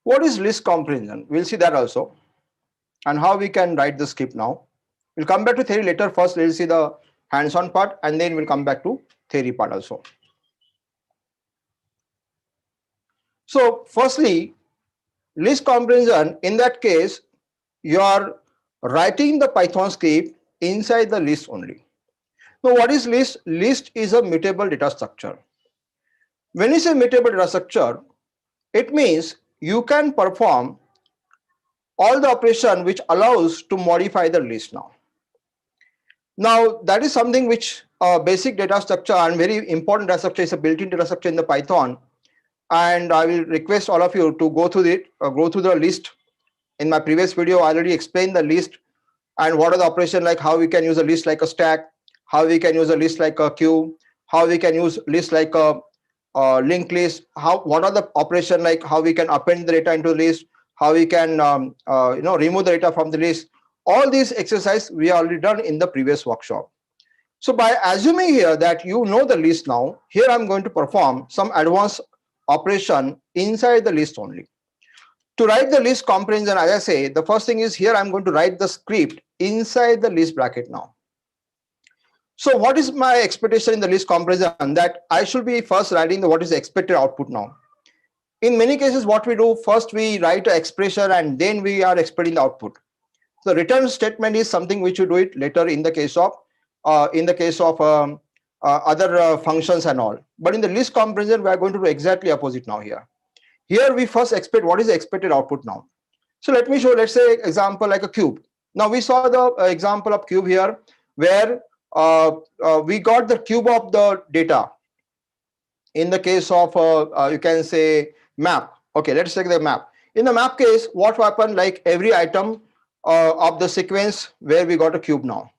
Speaker 3: What is list comprehension? We'll see that also, and how we can write the script now. We'll come back to theory later. First, let's see the hands-on part, and then we'll come back to theory part also. So firstly, list comprehension, in that case, you are writing the Python script inside the list only. So what is list? List is a mutable data structure. When you say mutable data structure, it means you can perform all the operation which allows to modify the list now. Now that is something which basic data structure and very important data structure is a built-in data structure in the Python. And I will request all of you to go through it, go through the list. In my previous video, I already explained the list and what are the operation like, how we can use a list like a stack, how we can use a list like a queue, how we can use list like a linked list, what are the operation like, how we can append the data into the list, how we can remove the data from the list. All these exercise we already done in the previous workshop. So by assuming here that you know the list now, here I'm going to perform some advanced operation inside the list only. To write the list comprehension, as I say, the first thing is here I'm going to write the script inside the list bracket now. So what is my expectation in the list comprehension? That I should be first writing what is the expected output now. In many cases, what we do, first we write an expression and then we are expecting the output. The return statement is something which you do it later in the case of other functions and all. But in the list comprehension, we are going to do exactly opposite now here. Here we first expect what is the expected output now. So let me show, let's say example like a cube. Now we saw the example of cube here where we got the cube of the data in the case of you can say map. Okay, let's take the map. In the map case, what happened, like every item of the sequence where we got a cube now.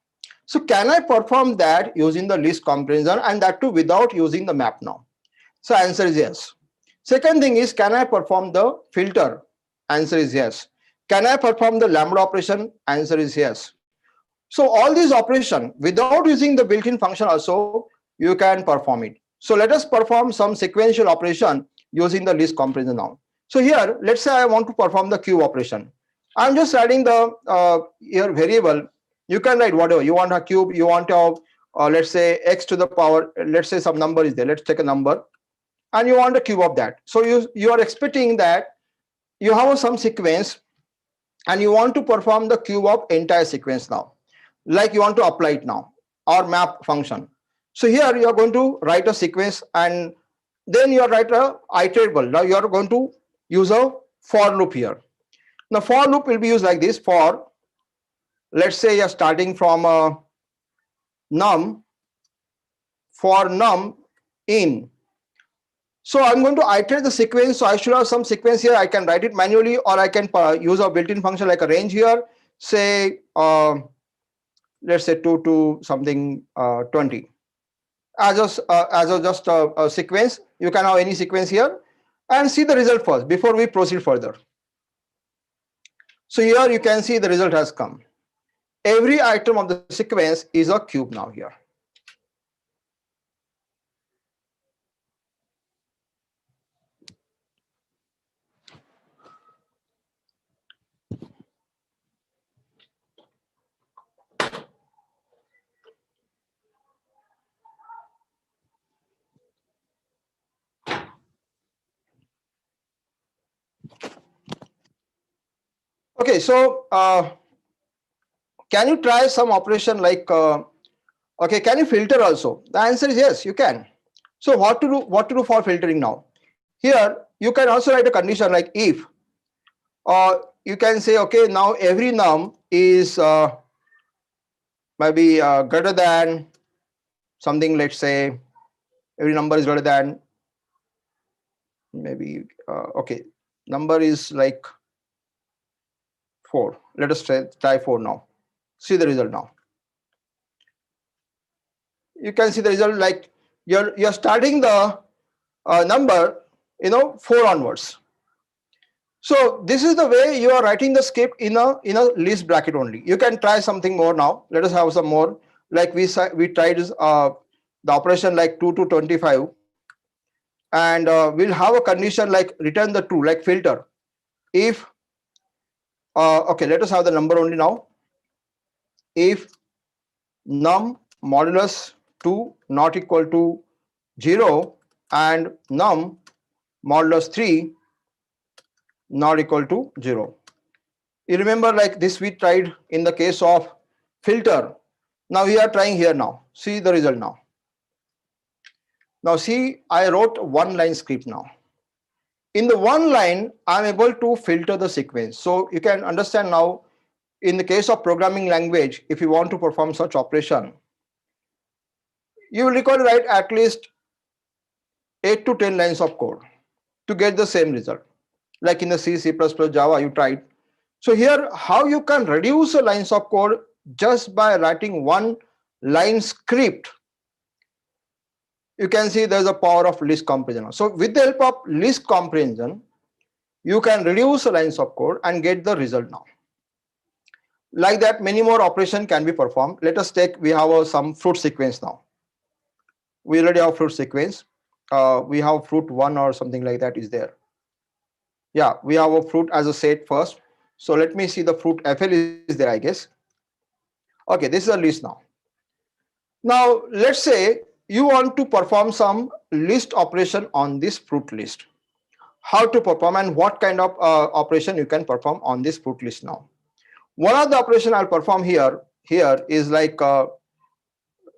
Speaker 3: So can I perform that using the list comprehension, and that too without using the map now? So answer is yes. Second thing is, can I perform the filter? Answer is yes. Can I perform the lambda operation? Answer is yes. So all these operations without using the built-in function also you can perform it. So let us perform some sequential operation using the list comprehension now. So here, let's say I want to perform the cube operation. I'm just writing the here variable. You can write whatever you want, a cube, you want to let's say x to the power, let's say some number is there, let's take a number, and you want a cube of that. So you are expecting that you have some sequence and you want to perform the cube of entire sequence now, like you want to apply it now, or map function. So here you are going to write a sequence and then you are write a iterable. Now you are going to use a for loop here. Now for loop will be used like this. For, let's say you're starting from num, for num in. So I'm going to iterate the sequence. So I should have some sequence here. I can write it manually, or I can use a built-in function like a range here. Say let's say 2 to something 20 as a sequence. You can have any sequence here and see the result first before we proceed further. So here you can see the result has come. Every item of the sequence is a cube now here. Okay, so can you try some operation like okay, can you filter also? The answer is yes, you can. So what to do for filtering now? Here you can also write a condition like if you can say, okay, now every num is maybe greater than something, let's say every number is greater than maybe okay, number is like 4. Let us try 4 now. See the result now. You can see the result, like you're starting the number 4 onwards. So this is the way you are writing the script in a list bracket only. You can try something more now. Let us have some more. Like we tried the operation like 2 to 25, and we'll have a condition like return the true, like filter. If okay, let us have the number only now. If num modulus 2 not equal to 0 and num modulus 3 not equal to 0. You remember like this we tried in the case of filter. Now we are trying here now. See the result now. Now see, I wrote one line script now. In the one line, I'm able to filter the sequence. So you can understand now, in the case of programming language, if you want to perform such operation, you will require to write at least 8 to 10 lines of code to get the same result. Like in the C, C++, Java, you tried. So here, how you can reduce the lines of code just by writing one line script. You can see there's a power of list comprehension. So with the help of list comprehension, you can reduce the lines of code and get the result now. Like that, many more operations can be performed. Let us take, we have some fruit sequence now. We already have fruit sequence. We have fruit 1 or something like that is there. Yeah, we have a fruit as a set first. So let me see the fruit FL is there, I guess. Okay, this is a list now. Now, let's say you want to perform some list operation on this fruit list. How to perform and what kind of operation you can perform on this fruit list now. One of the operation I'll perform here is like,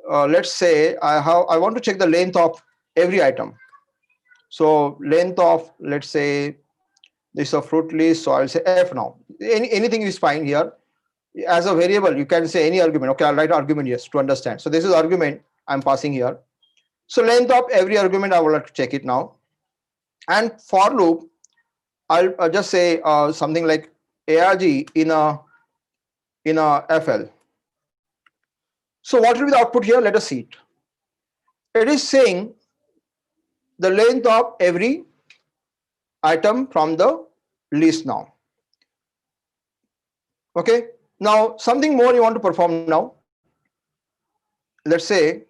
Speaker 3: let's say I want to check the length of every item. So length of, let's say, this is a fruit list, so I'll say F now. Anything is fine here. As a variable, you can say any argument. Okay, I'll write argument, yes, to understand. So this is argument I'm passing here. So length of every argument, I would like to check it now. And for loop, I'll just say something like arg in a FL. So what will be the output here? Let us see it. It is saying the length of every item from the list now. Okay. Now something more you want to perform now. Let's say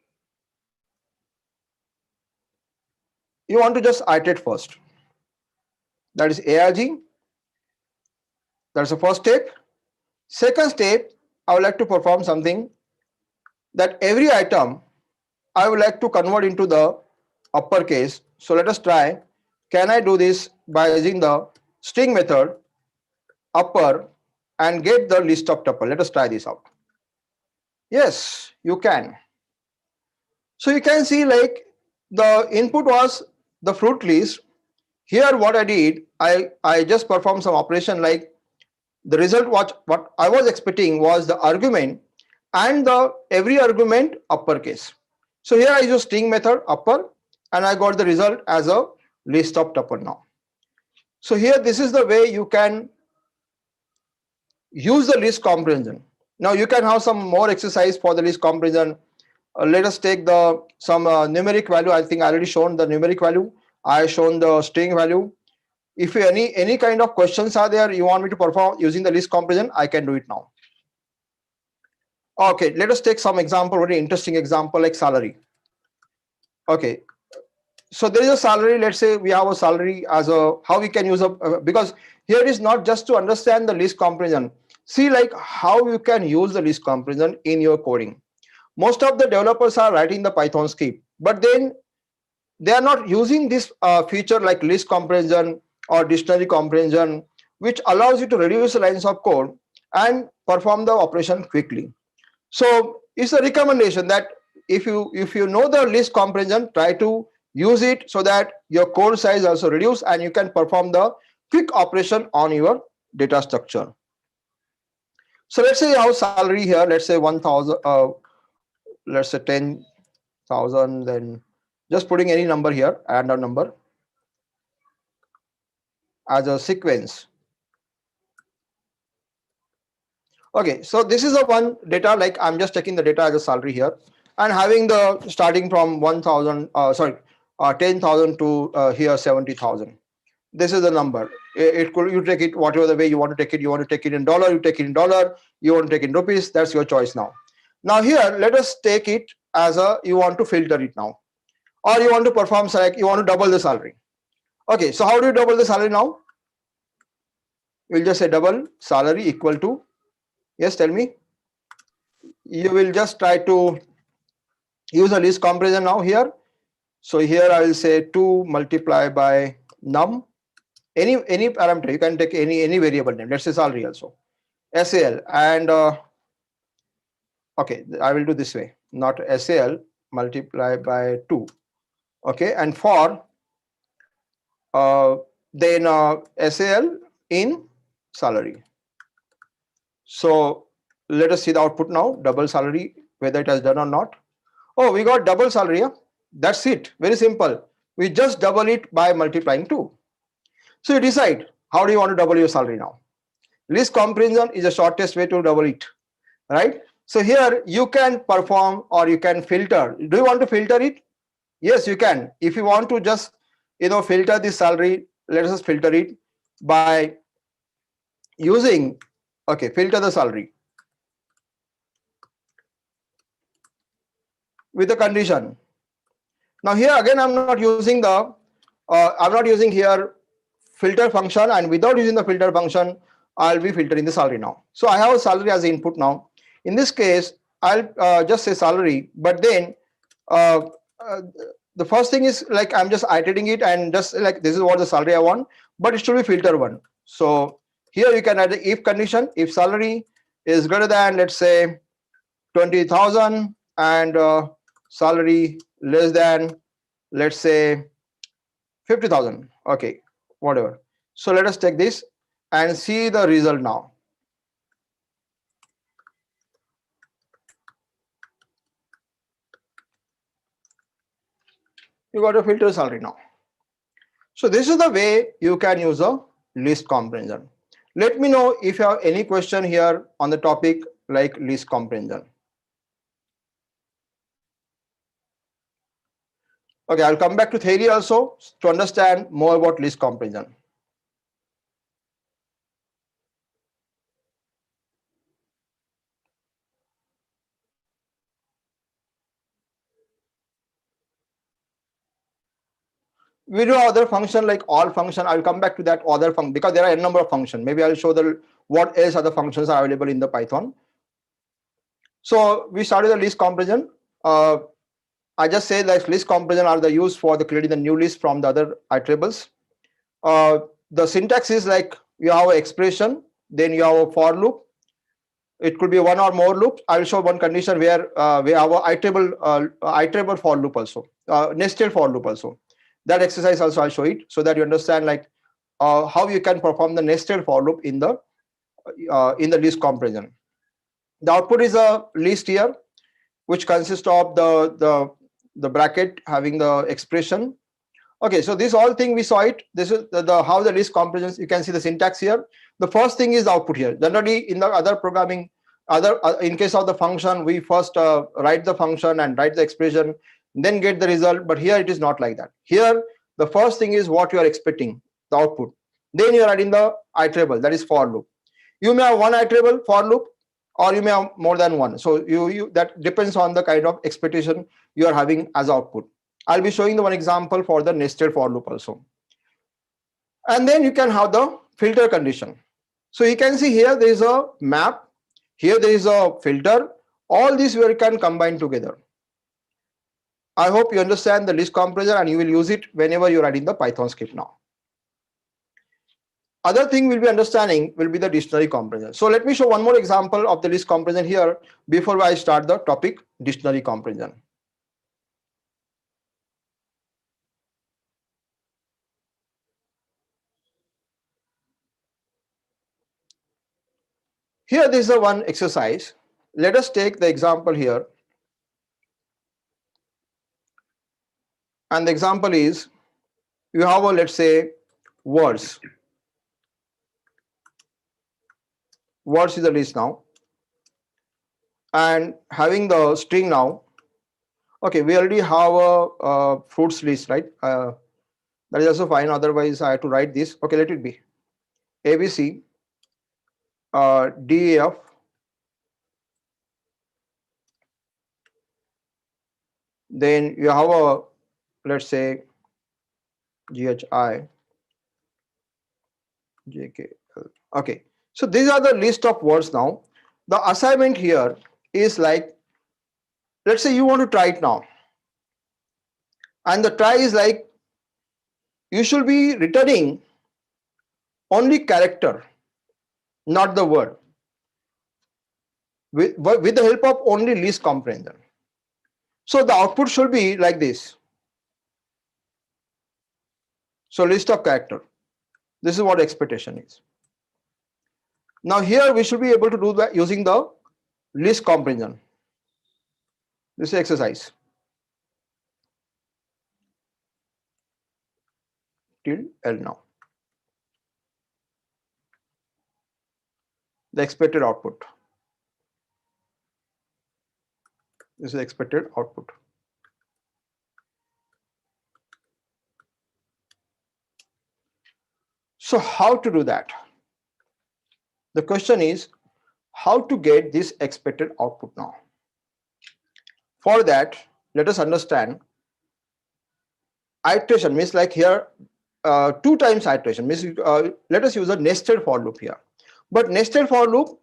Speaker 3: you want to just iterate first. That is arg. That's the first step. Second step, I would like to perform something that every item I would like to convert into the uppercase. So let us try. Can I do this by using the string method upper and get the list of tuple? Let us try this out. Yes, you can. So you can see like the input was the fruit list. Here what I did, I just performed some operation like the result what I was expecting was the argument and the every argument uppercase. So here I use string method upper and I got the result as a list of tuple now. So here this is the way you can use the list comprehension. Now you can have some more exercise for the list comprehension. Let us take some numeric value. I think I already shown the numeric value. I shown the string value. If any kind of questions are there you want me to perform using the list comprehension, I can do it now. Okay, let us take some example, very interesting example like salary. Okay, so there is a salary. Let's say we have a salary as a, how we can use a, because here is not just to understand the list comprehension. See like how you can use the list comprehension in your coding. Most of the developers are writing the Python script, but then they are not using this feature like list comprehension or dictionary comprehension, which allows you to reduce the lines of code and perform the operation quickly. So it's a recommendation that if you know the list comprehension, try to use it so that your code size also reduce and you can perform the quick operation on your data structure. So let's say our salary here, let's say 1,000, let's say 10,000, then just putting any number here, add a number as a sequence. Okay, so this is a one data, like I'm just taking the data as a salary here and having the starting from 1,000, 10,000 to here 70,000. This is the number. It could, you take it whatever the way you want to take it. You want to take it in dollar, you take it in dollar. You want to take it in rupees. That's your choice now. Now here, let us take it as a, you want to filter it now, or you want to perform select. You want to double the salary. Okay, so how do you double the salary now? We'll just say double salary equal to, yes, tell me. You will just try to use a list comprehension now here. So here I will say 2 multiplied by num, any parameter. You can take any variable name. Let's say salary also, SAL, and okay, I will do this way. not SAL, multiply by 2. Okay, and for then SAL in salary. So let us see the output now, double salary, whether it has done or not. Oh, we got double salary. Yeah? That's it. Very simple. We just double it by multiplying 2. So you decide how do you want to double your salary now. List comprehension is the shortest way to double it, right? So here you can perform or you can filter. Do you want to filter it? Yes, you can. If you want to just filter the salary, let us filter it by using, okay, filter the salary with the condition. Now here again I'm not using here filter function, and without using the filter function I'll be filtering the salary now. So I have a salary as input now. In this case I'll just say salary, but then uh, uh, the first thing is like I'm just iterating it and just like this is what the salary I want, but it should be filter one. So here you can add the if condition. If salary is greater than, let's say, 20,000 and salary less than, let's say, 50,000. Okay, whatever. So let us take this and see the result now. You got a filter salary now. So this is the way you can use a list comprehension. Let me know if you have any question here on the topic like list comprehension. Okay, I'll come back to theory also to understand more about list comprehension. We do other function like all function. I'll come back to that other function because there are a number of functions. Maybe I'll show the what else other functions are available in the Python. So we started the list comprehension. I just say that list comprehension are the use for the creating the new list from the other iterables. The syntax is like you have an expression, then you have a for loop. It could be one or more loops. I will show one condition where we have a iterable for loop also, nested for loop also. That exercise also I'll show it so that you understand like how you can perform the nested for loop in the list comprehension. The output is a list here, which consists of the bracket having the expression. Okay, so this all thing we saw it. This is the how the list comprehension. You can see the syntax here. The first thing is output here. Generally, in the other programming, in case of the function, we first write the function and write the expression, then get the result. But here it is not like that. Here, the first thing is what you are expecting, the output. Then you are adding the iterable, that is for loop. You may have one iterable for loop, or you may have more than one. So you that depends on the kind of expectation you are having as output. I'll be showing the one example for the nested for loop also. And then you can have the filter condition. So you can see here there is a map, here there is a filter. All these we can combine together. I hope you understand the list comprehension and you will use it whenever you're writing the Python script now. Other thing we'll be understanding will be the dictionary comprehension. So let me show one more example of the list comprehension here before I start the topic dictionary comprehension. Here, this is the one exercise. Let us take the example here. And the example is, you have a, let's say, words. Words is the list now. And having the string now. Okay, we already have a fruits list, right? That is also fine. Otherwise, I have to write this. Okay, let it be. ABC. DEF, then you have a, let's say, GHI, JK. Okay, so these are the list of words now. The assignment here is like, let's say you want to try it now. And the try is like, you should be returning only character, not the word, with the help of only list comprehension. So the output should be like this. So list of character. This is what expectation is. Now here we should be able to do that using the list comprehension. This is exercise. Till L now. The expected output. This is expected output. So how to do that? The question is how to get this expected output now. For that, let us understand iteration means like here 2 times iteration means let us use a nested for loop here. But nested for loop,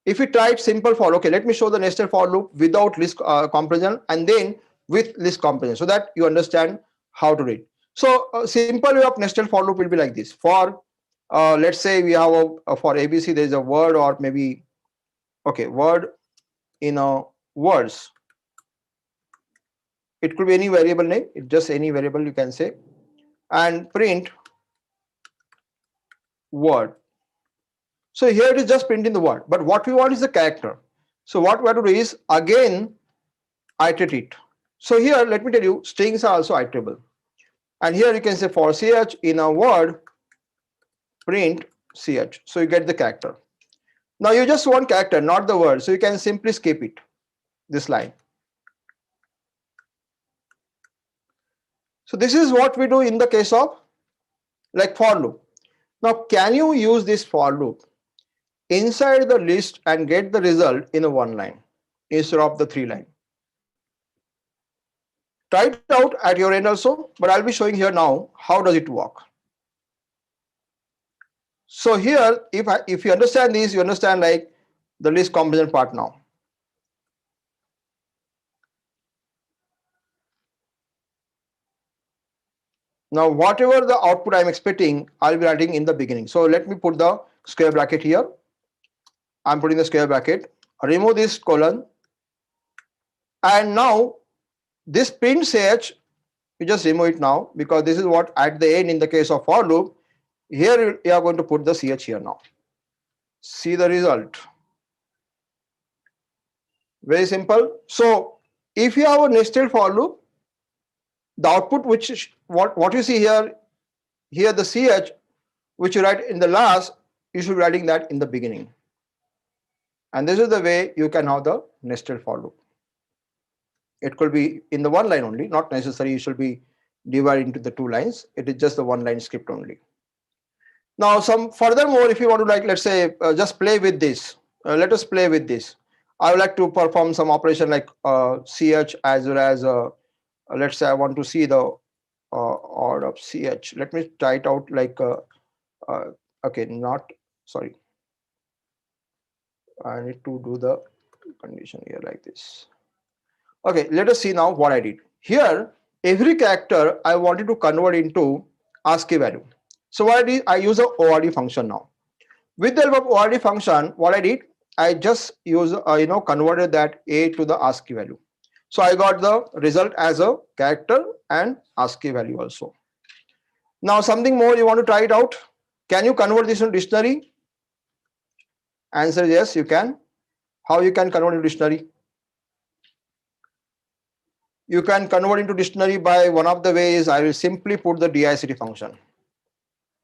Speaker 3: if we try it simple for, okay, let me show the nested for loop without list comprehension and then with list comprehension so that you understand how to read. So a simple way of nested for loop will be like this. For let's say we have for ABC there is a word or maybe okay word in a words. It could be any variable name, it's just any variable you can say, and print word. So here it is just printing the word, but what we want is the character. So what we have to do is again iterate it. So here let me tell you strings are also iterable, and here you can say for ch in a word print ch, so you get the character. Now you just want character, not the word, so you can simply skip it, this line. So this is what we do in the case of like for loop. Now can you use this for loop inside the list and get the result in a 1 line instead of the 3 line? Try it out at your end also, but I'll be showing here now how does it work. So here if you understand this, you understand like the list comprehension part now. Now whatever the output I'm expecting, I'll be writing in the beginning. So let me put the square bracket here. I'm putting the square bracket, remove this colon, and now this print ch, you just remove it now because this is what at the end in the case of for loop, here you are going to put the ch here now. See the result. Very simple. So if you have a nested for loop, the output which what you see here the ch which you write in the last, you should be writing that in the beginning. And this is the way you can have the nested for loop. It could be in the 1 line only, not necessary you should be divided into the 2 lines. It is just the 1 line script only. Now some furthermore, if you want to like let's say just play with this, let us play with this. I would like to perform some operation like ch as well as let's say I want to see the order of ch. Let me try it out like okay, not sorry, I need to do the condition here like this. Okay, let us see now what I did. Here every character I wanted to convert into ASCII value. So what I did, I use a ORD function now. With the help of ORD function, what I did, I just use converted that A to the ASCII value. So I got the result as a character and ASCII value also. Now something more, you want to try it out. Can you convert this into dictionary? Answer is yes, you can. How you can convert into dictionary? You can convert into dictionary by one of the ways. I will simply put the dict function,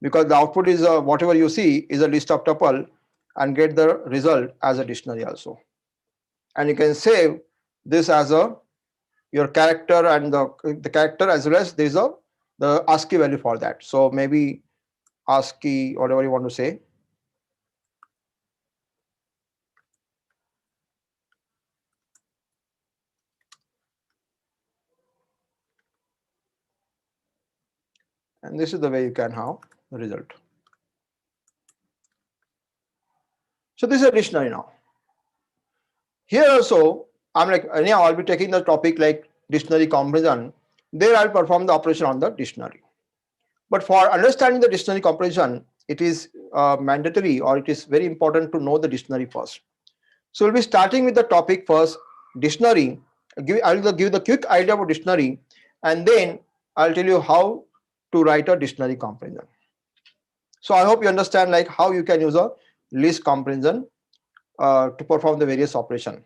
Speaker 3: because the output is whatever you see is a list of tuple and get the result as a dictionary also. And you can save this as your character and the character as well as there is the ASCII value for that. So maybe ASCII, whatever you want to say. And this is the way you can have the result. So this is a dictionary now. Here also, I'm like, anyhow, I'll be taking the topic like dictionary comprehension. There I'll perform the operation on the dictionary. But for understanding the dictionary comprehension, it is mandatory or it is very important to know the dictionary first. So we'll be starting with the topic first, dictionary. I'll give the quick idea about dictionary, and then I'll tell you how to write a dictionary comparison. So I hope you understand like how you can use a list comparison to perform the various operation.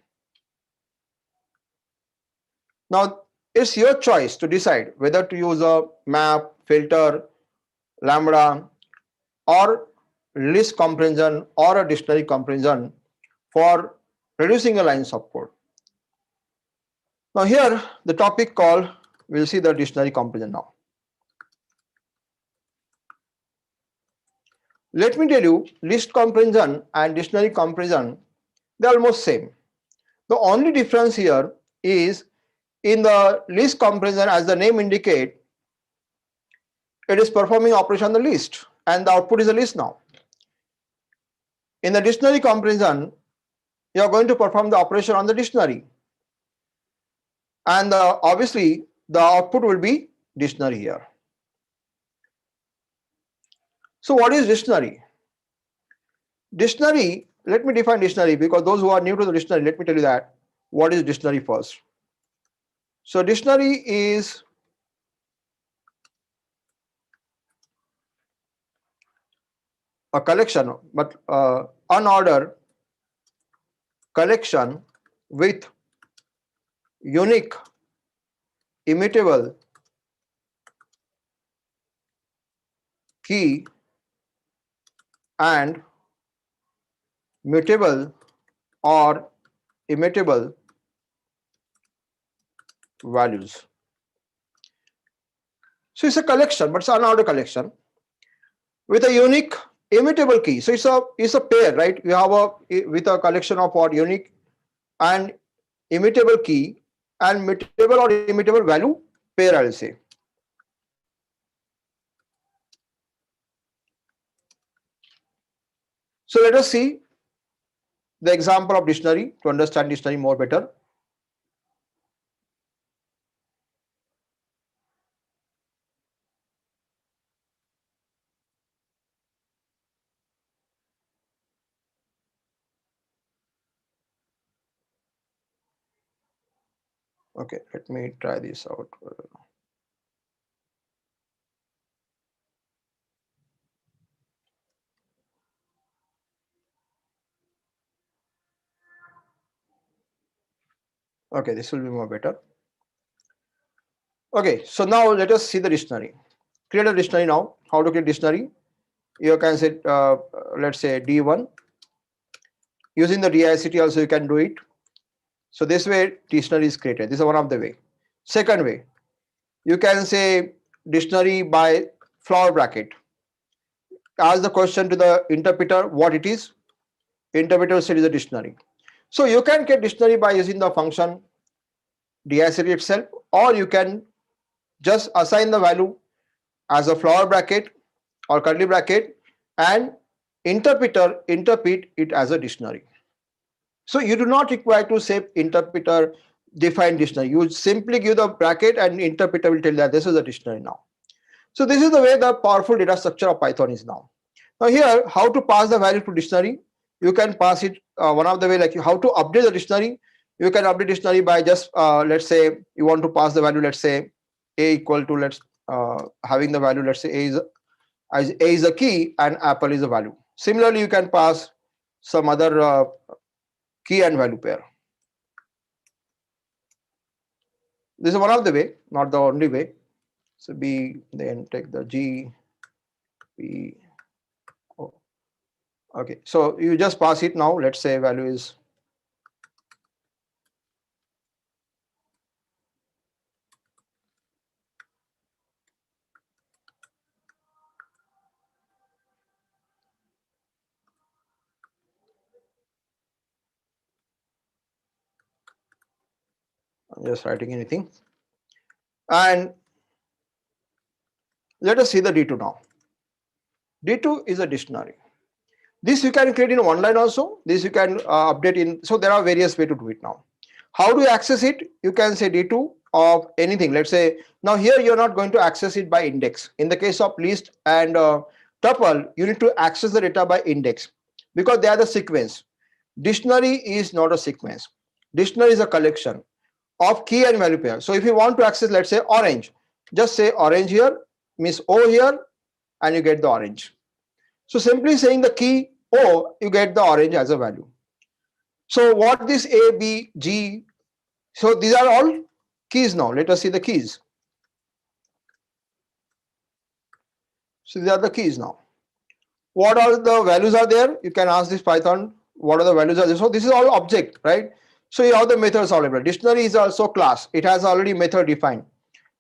Speaker 3: Now it's your choice to decide whether to use a map, filter, lambda, or list comparison or a dictionary comparison for reducing a lines of code. Now here the topic called, we'll see the dictionary comparison now. Let me tell you, list comparison and dictionary comparison, they're almost same. The only difference here is in the list comparison, as the name indicate, it is performing operation on the list and the output is a list now. In the dictionary comparison, you are going to perform the operation on the dictionary, and obviously the output will be dictionary here. So what is dictionary? Dictionary, let me define dictionary, because those who are new to the dictionary, let me tell you that what is dictionary first. So dictionary is a collection, but unordered collection with unique, immutable key and mutable or immutable values. So it's a collection, but it's an unordered collection with a unique, immutable key. So it's a pair, right? You have with a collection of what, unique and immutable key and mutable or immutable value pair, I'll say. So let us see the example of dictionary to understand dictionary more better. Okay, let me try this out. Okay, this will be more better. Okay, so now let us see the dictionary. Create a dictionary now. How to create dictionary? You can say, let's say D1. Using the DICT also you can do it. So this way dictionary is created. This is one of the way. Second way, you can say dictionary by flower bracket. Ask the question to the interpreter what it is. Interpreter said is a dictionary. So you can get dictionary by using the function DICT itself, or you can just assign the value as a flower bracket or curly bracket and interpreter interpret it as a dictionary. So you do not require to say interpreter define dictionary. You simply give the bracket and interpreter will tell that this is a dictionary now. So this is the way the powerful data structure of Python is now. Now here, how to pass the value to dictionary? You can pass it one of the way, like how to update the dictionary. You can update dictionary by just let's say you want to pass the value, let's say a equal to having the value, let's say a is a key and apple is a value. Similarly, you can pass some other key and value pair. This is one of the way, not the only way. So B, then take the G, B, O. Okay, so you just pass it now. Let's say value is I'm just writing anything. And let us see the D2 now. D2 is a dictionary. This you can create in one line also. This you can update in. So there are various ways to do it now. How do you access it? You can say D2 of anything. Let's say now here you're not going to access it by index. In the case of list and tuple, you need to access the data by index because they are the sequence. Dictionary is not a sequence. Dictionary is a collection. of key and value pair. So if you want to access, let's say orange, just say orange here, means O here, and you get the orange. So simply saying the key O, you get the orange as a value. So what this A, B, G, so these are all keys now. Let us see the keys. So these are the keys now. What are the values are there? You can ask this Python, what are the values are there? So this is all object, right? So you have the methods available. Dictionary is also class. It has already method defined.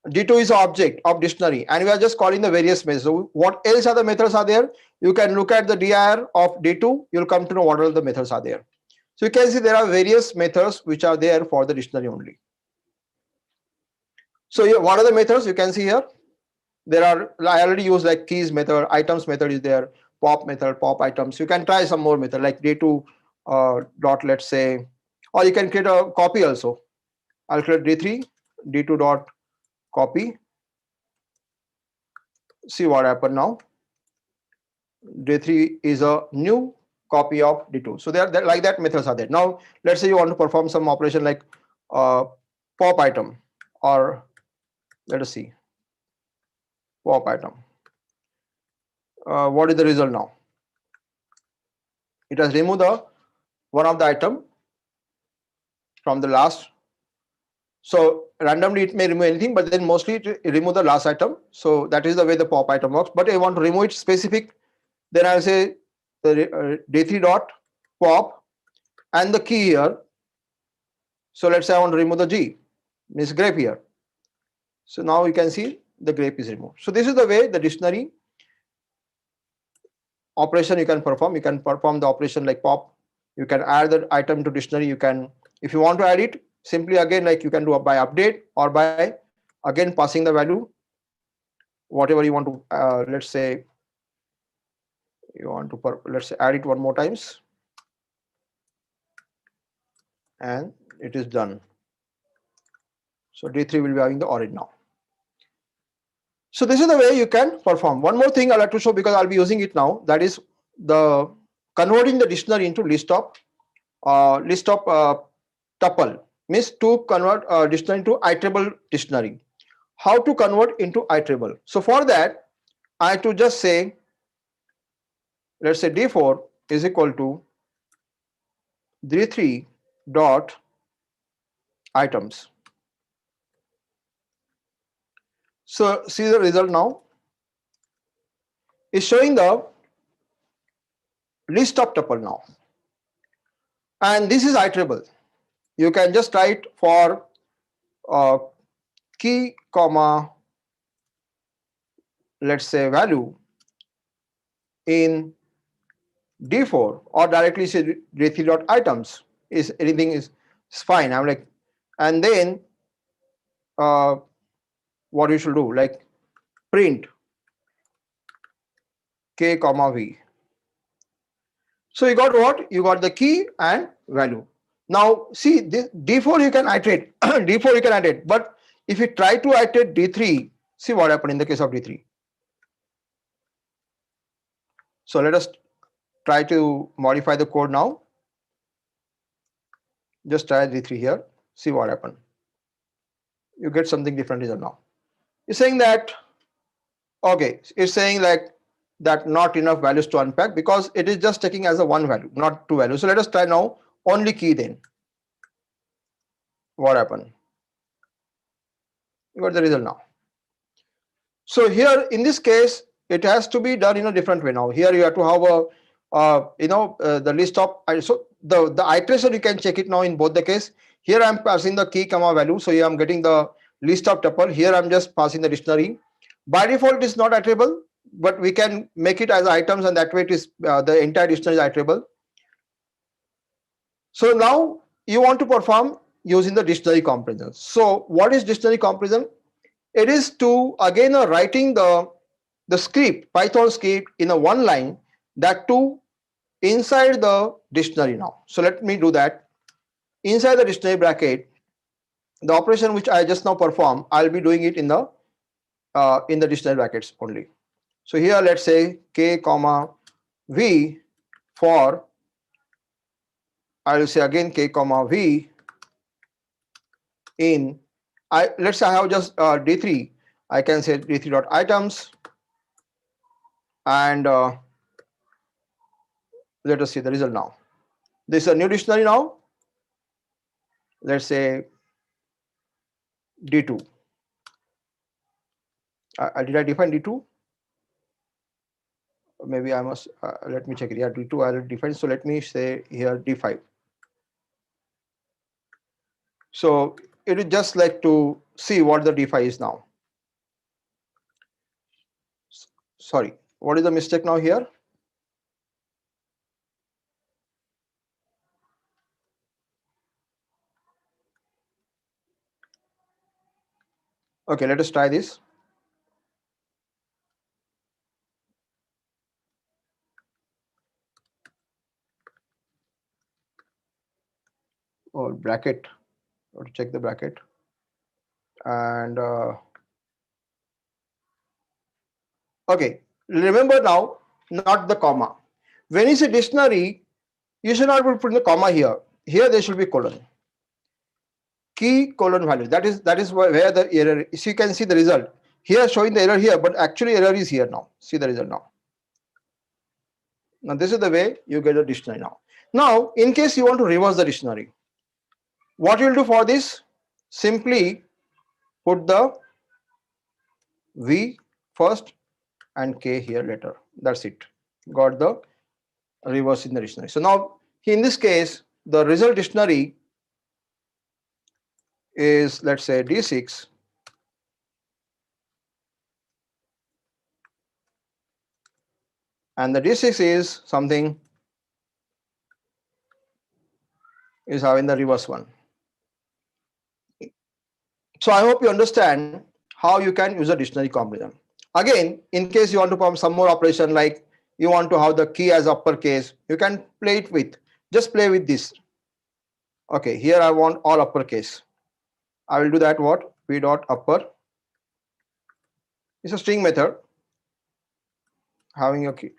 Speaker 3: D2 is object of dictionary, and we are just calling the various methods. So what else are the methods are there? You can look at the dir of D2. You'll come to know what all the methods are there. So you can see there are various methods which are there for the dictionary only. So here, what are the methods? You can see here. There are, I already used like keys method, items method is there, pop method, pop items. You can try some more method like D2 dot, let's say, or you can create a copy also. I'll create D3, D2 dot copy. See what happened now. D3 is a new copy of D2. So there, like that methods are there. Now let's say you want to perform some operation like pop item, or let us see, pop item. What is the result now? It has removed the one of the item from the last. So randomly it may remove anything, but then mostly it remove the last item. So that is the way the pop item works. But I want to remove it specific, then I'll say the D3 dot pop and the key here. So let's say I want to remove the G, means grape here. So now you can see the grape is removed. So this is the way the dictionary operation you can perform. You can perform the operation like pop. You can add the item to dictionary. You can, if you want to add it, simply again like you can do by update or by again passing the value, whatever you want to. Let's say you want to let's say add it one more times, and it is done. So D3 will be having the orange now. So this is the way you can perform. One more thing I'd like to show, because I'll be using it now, that is the converting the dictionary into list of tuple, means to convert dictionary into iterable dictionary. How to convert into iterable? So for that, I have to just say, let's say D4 is equal to D3 dot items. So see the result now. It's showing the list of tuple now. And this is iterable. You can just write for key, comma, let's say value in D4, or directly say D3 dot items, is anything is fine. I'm like, and then what you should do, like print k comma v. So you got what? You got the key and value. Now see this D4 you can iterate, D4 you can iterate, but if you try to iterate D3, see what happened in the case of D3. So let us try to modify the code now. Just try D3 here, see what happened. You get something different result now. It's saying that, okay, it's saying like that not enough values to unpack, because it is just taking as a one value, not two values. So let us try now only key then. What happened? You got the result now. So here in this case, it has to be done in a different way now. Here you have to have a the list of, so the iteration you can check it now in both the case. Here I'm passing the key comma value, so here I'm getting the list of tuple. Here I'm just passing the dictionary. By default it is not iterable, but we can make it as items, and that way it is the entire dictionary is iterable. So now you want to perform using the dictionary comparison. So what is dictionary comparison? It is to again writing the script, Python script in a one line, that too inside the dictionary now. So let me do that. Inside the dictionary bracket, the operation which I just now performed, I'll be doing it in the dictionary brackets only. So here let's say k comma v for, I will say again k comma v in, let's say I have just D3, I can say D3 dot items, and let us see the result now. This is a new dictionary now. Let's say D2. Did I define D2? Maybe I must, let me check it. Yeah, D2 I already defined. So let me say here D5. So it is just like to see what the D5 is now. Sorry, what is the mistake now here? Okay, let us try this. Oh, bracket. Or check the bracket. And okay, remember now, not the comma. When you say dictionary, you should not put the comma here. Here there should be colon. Key colon value. That is where the error is. So you can see the result. Here showing the error here, but actually error is here now. See the result now. Now this is the way you get the dictionary now. Now, in case you want to reverse the dictionary, what you will do for this? Simply put the V first and K here later. That's it. Got the reverse in the dictionary. So now in this case, the result dictionary is, let's say, D6. And the D6 is something is having the reverse one. So I hope you understand how you can use a dictionary comparison. Again, in case you want to perform some more operation, like you want to have the key as uppercase, you can play it with, just play with this. Okay, here I want all uppercase. I will do that what? V dot upper. It's a string method having a key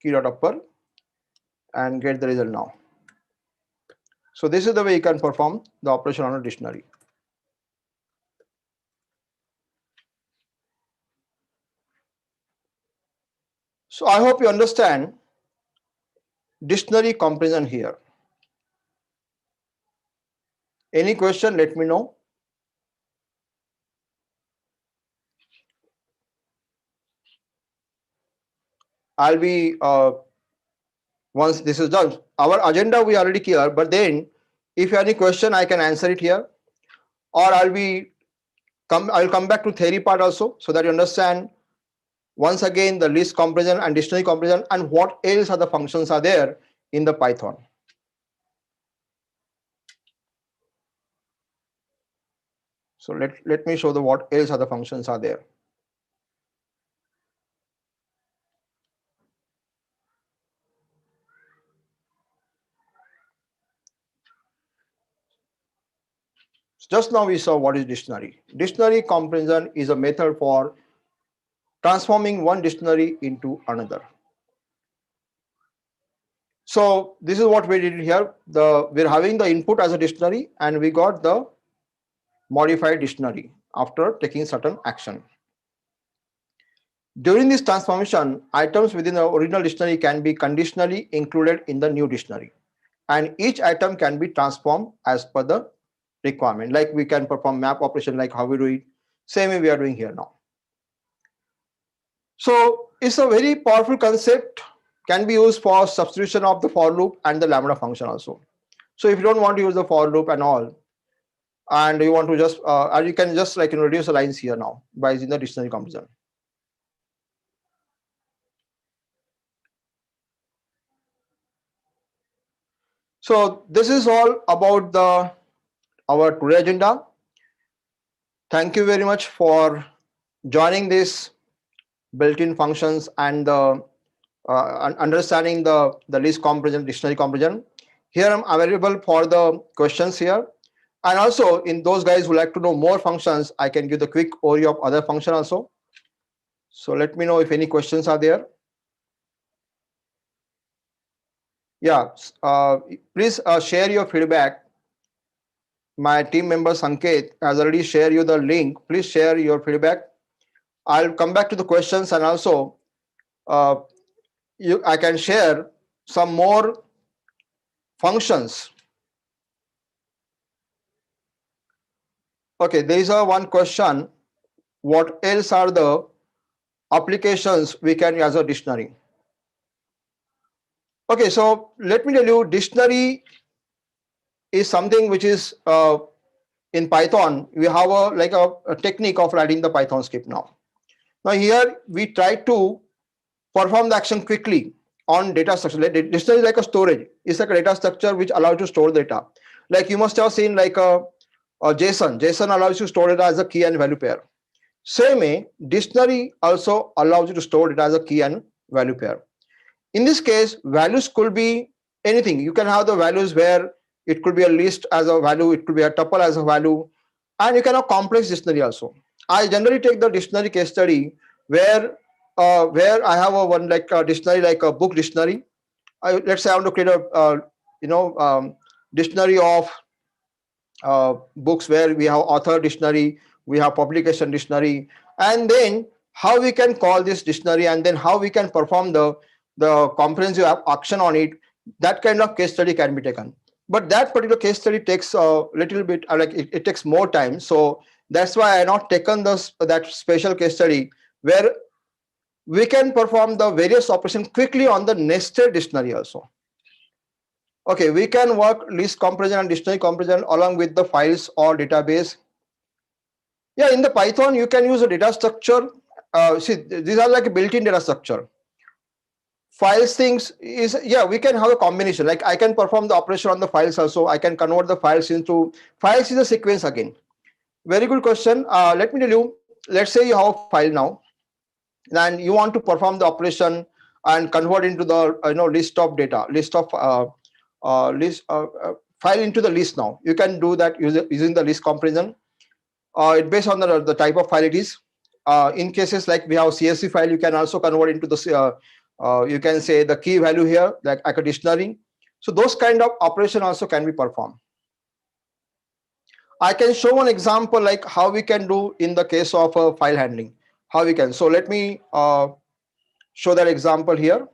Speaker 3: dot upper and get the result now. So this is the way you can perform the operation on a dictionary. So I hope you understand dictionary comparison here. Any question, let me know. I'll be, once this is done, our agenda we already clear, but then if you have any question, I can answer it here, or I'll come back to theory part also, so that you understand once again the list comparison and dictionary comparison and what else other functions are there in the Python. So let me show the what else other functions are there. Just now we saw what is dictionary. Dictionary comparison is a method for transforming one dictionary into another. So this is what we did here. We're having the input as a dictionary and we got the modified dictionary after taking certain action. During this transformation, items within the original dictionary can be conditionally included in the new dictionary, and each item can be transformed as per the requirement. Like we can perform map operation like how we do it, same way we are doing here now. So it's a very powerful concept, can be used for substitution of the for loop and the lambda function also. So if you don't want to use the for loop and all, and you want to just you can just like reduce the lines here now by using the dictionary comparison. So this is all about our today agenda. Thank you very much for joining this built-in functions and the understanding the list comparison, dictionary comparison. Here I'm available for the questions here. And also in those guys who like to know more functions, I can give the quick overview of other function also. So let me know if any questions are there. Yeah, please share your feedback my team member Sanket has already shared you the link. Please share your feedback. I'll come back to the questions, and also I can share some more functions. Okay, there is one question. What else are the applications we can use as a dictionary? Okay, so let me tell you, dictionary is something which is in Python. We have a technique of writing the Python script now. Now here we try to perform the action quickly on data structure. Dictionary is like a storage. It's like a data structure which allows you to store data. Like you must have seen like a JSON. JSON allows you to store data as a key and value pair. Same way, dictionary also allows you to store data as a key and value pair. In this case, values could be anything. You can have the values where it could be a list as a value, it could be a tuple as a value, and you can have complex dictionary also. I generally take the dictionary case study where I have one like a dictionary, like a book dictionary. Let's say I want to create a dictionary of books where we have author dictionary, we have publication dictionary, and then how we can call this dictionary, and then how we can perform the comprehensive action on it. That kind of case study can be taken, but that particular case study takes a little bit like it takes more time. So that's why I have not taken that special case study where we can perform the various operations quickly on the nested dictionary also. Okay, we can work list comparison and dictionary comparison along with the files or database. Yeah, in the Python you can use a data structure. See, these are like a built-in data structure. Files things is, yeah, we can have a combination. Like I can perform the operation on the files also. I can convert the files into files is a sequence again. Very good question. Let me tell you. Let's say you have a file now, and you want to perform the operation and convert into the list of data, list of file into the list. Now you can do that using the list comparison. It based on the type of file it is. In cases like we have CSV file, you can also convert into the you can say the key value here, like a dictionary. So those kind of operation also can be performed. I can show one example like how we can do in the case of file handling. How we can. So let me show that example here.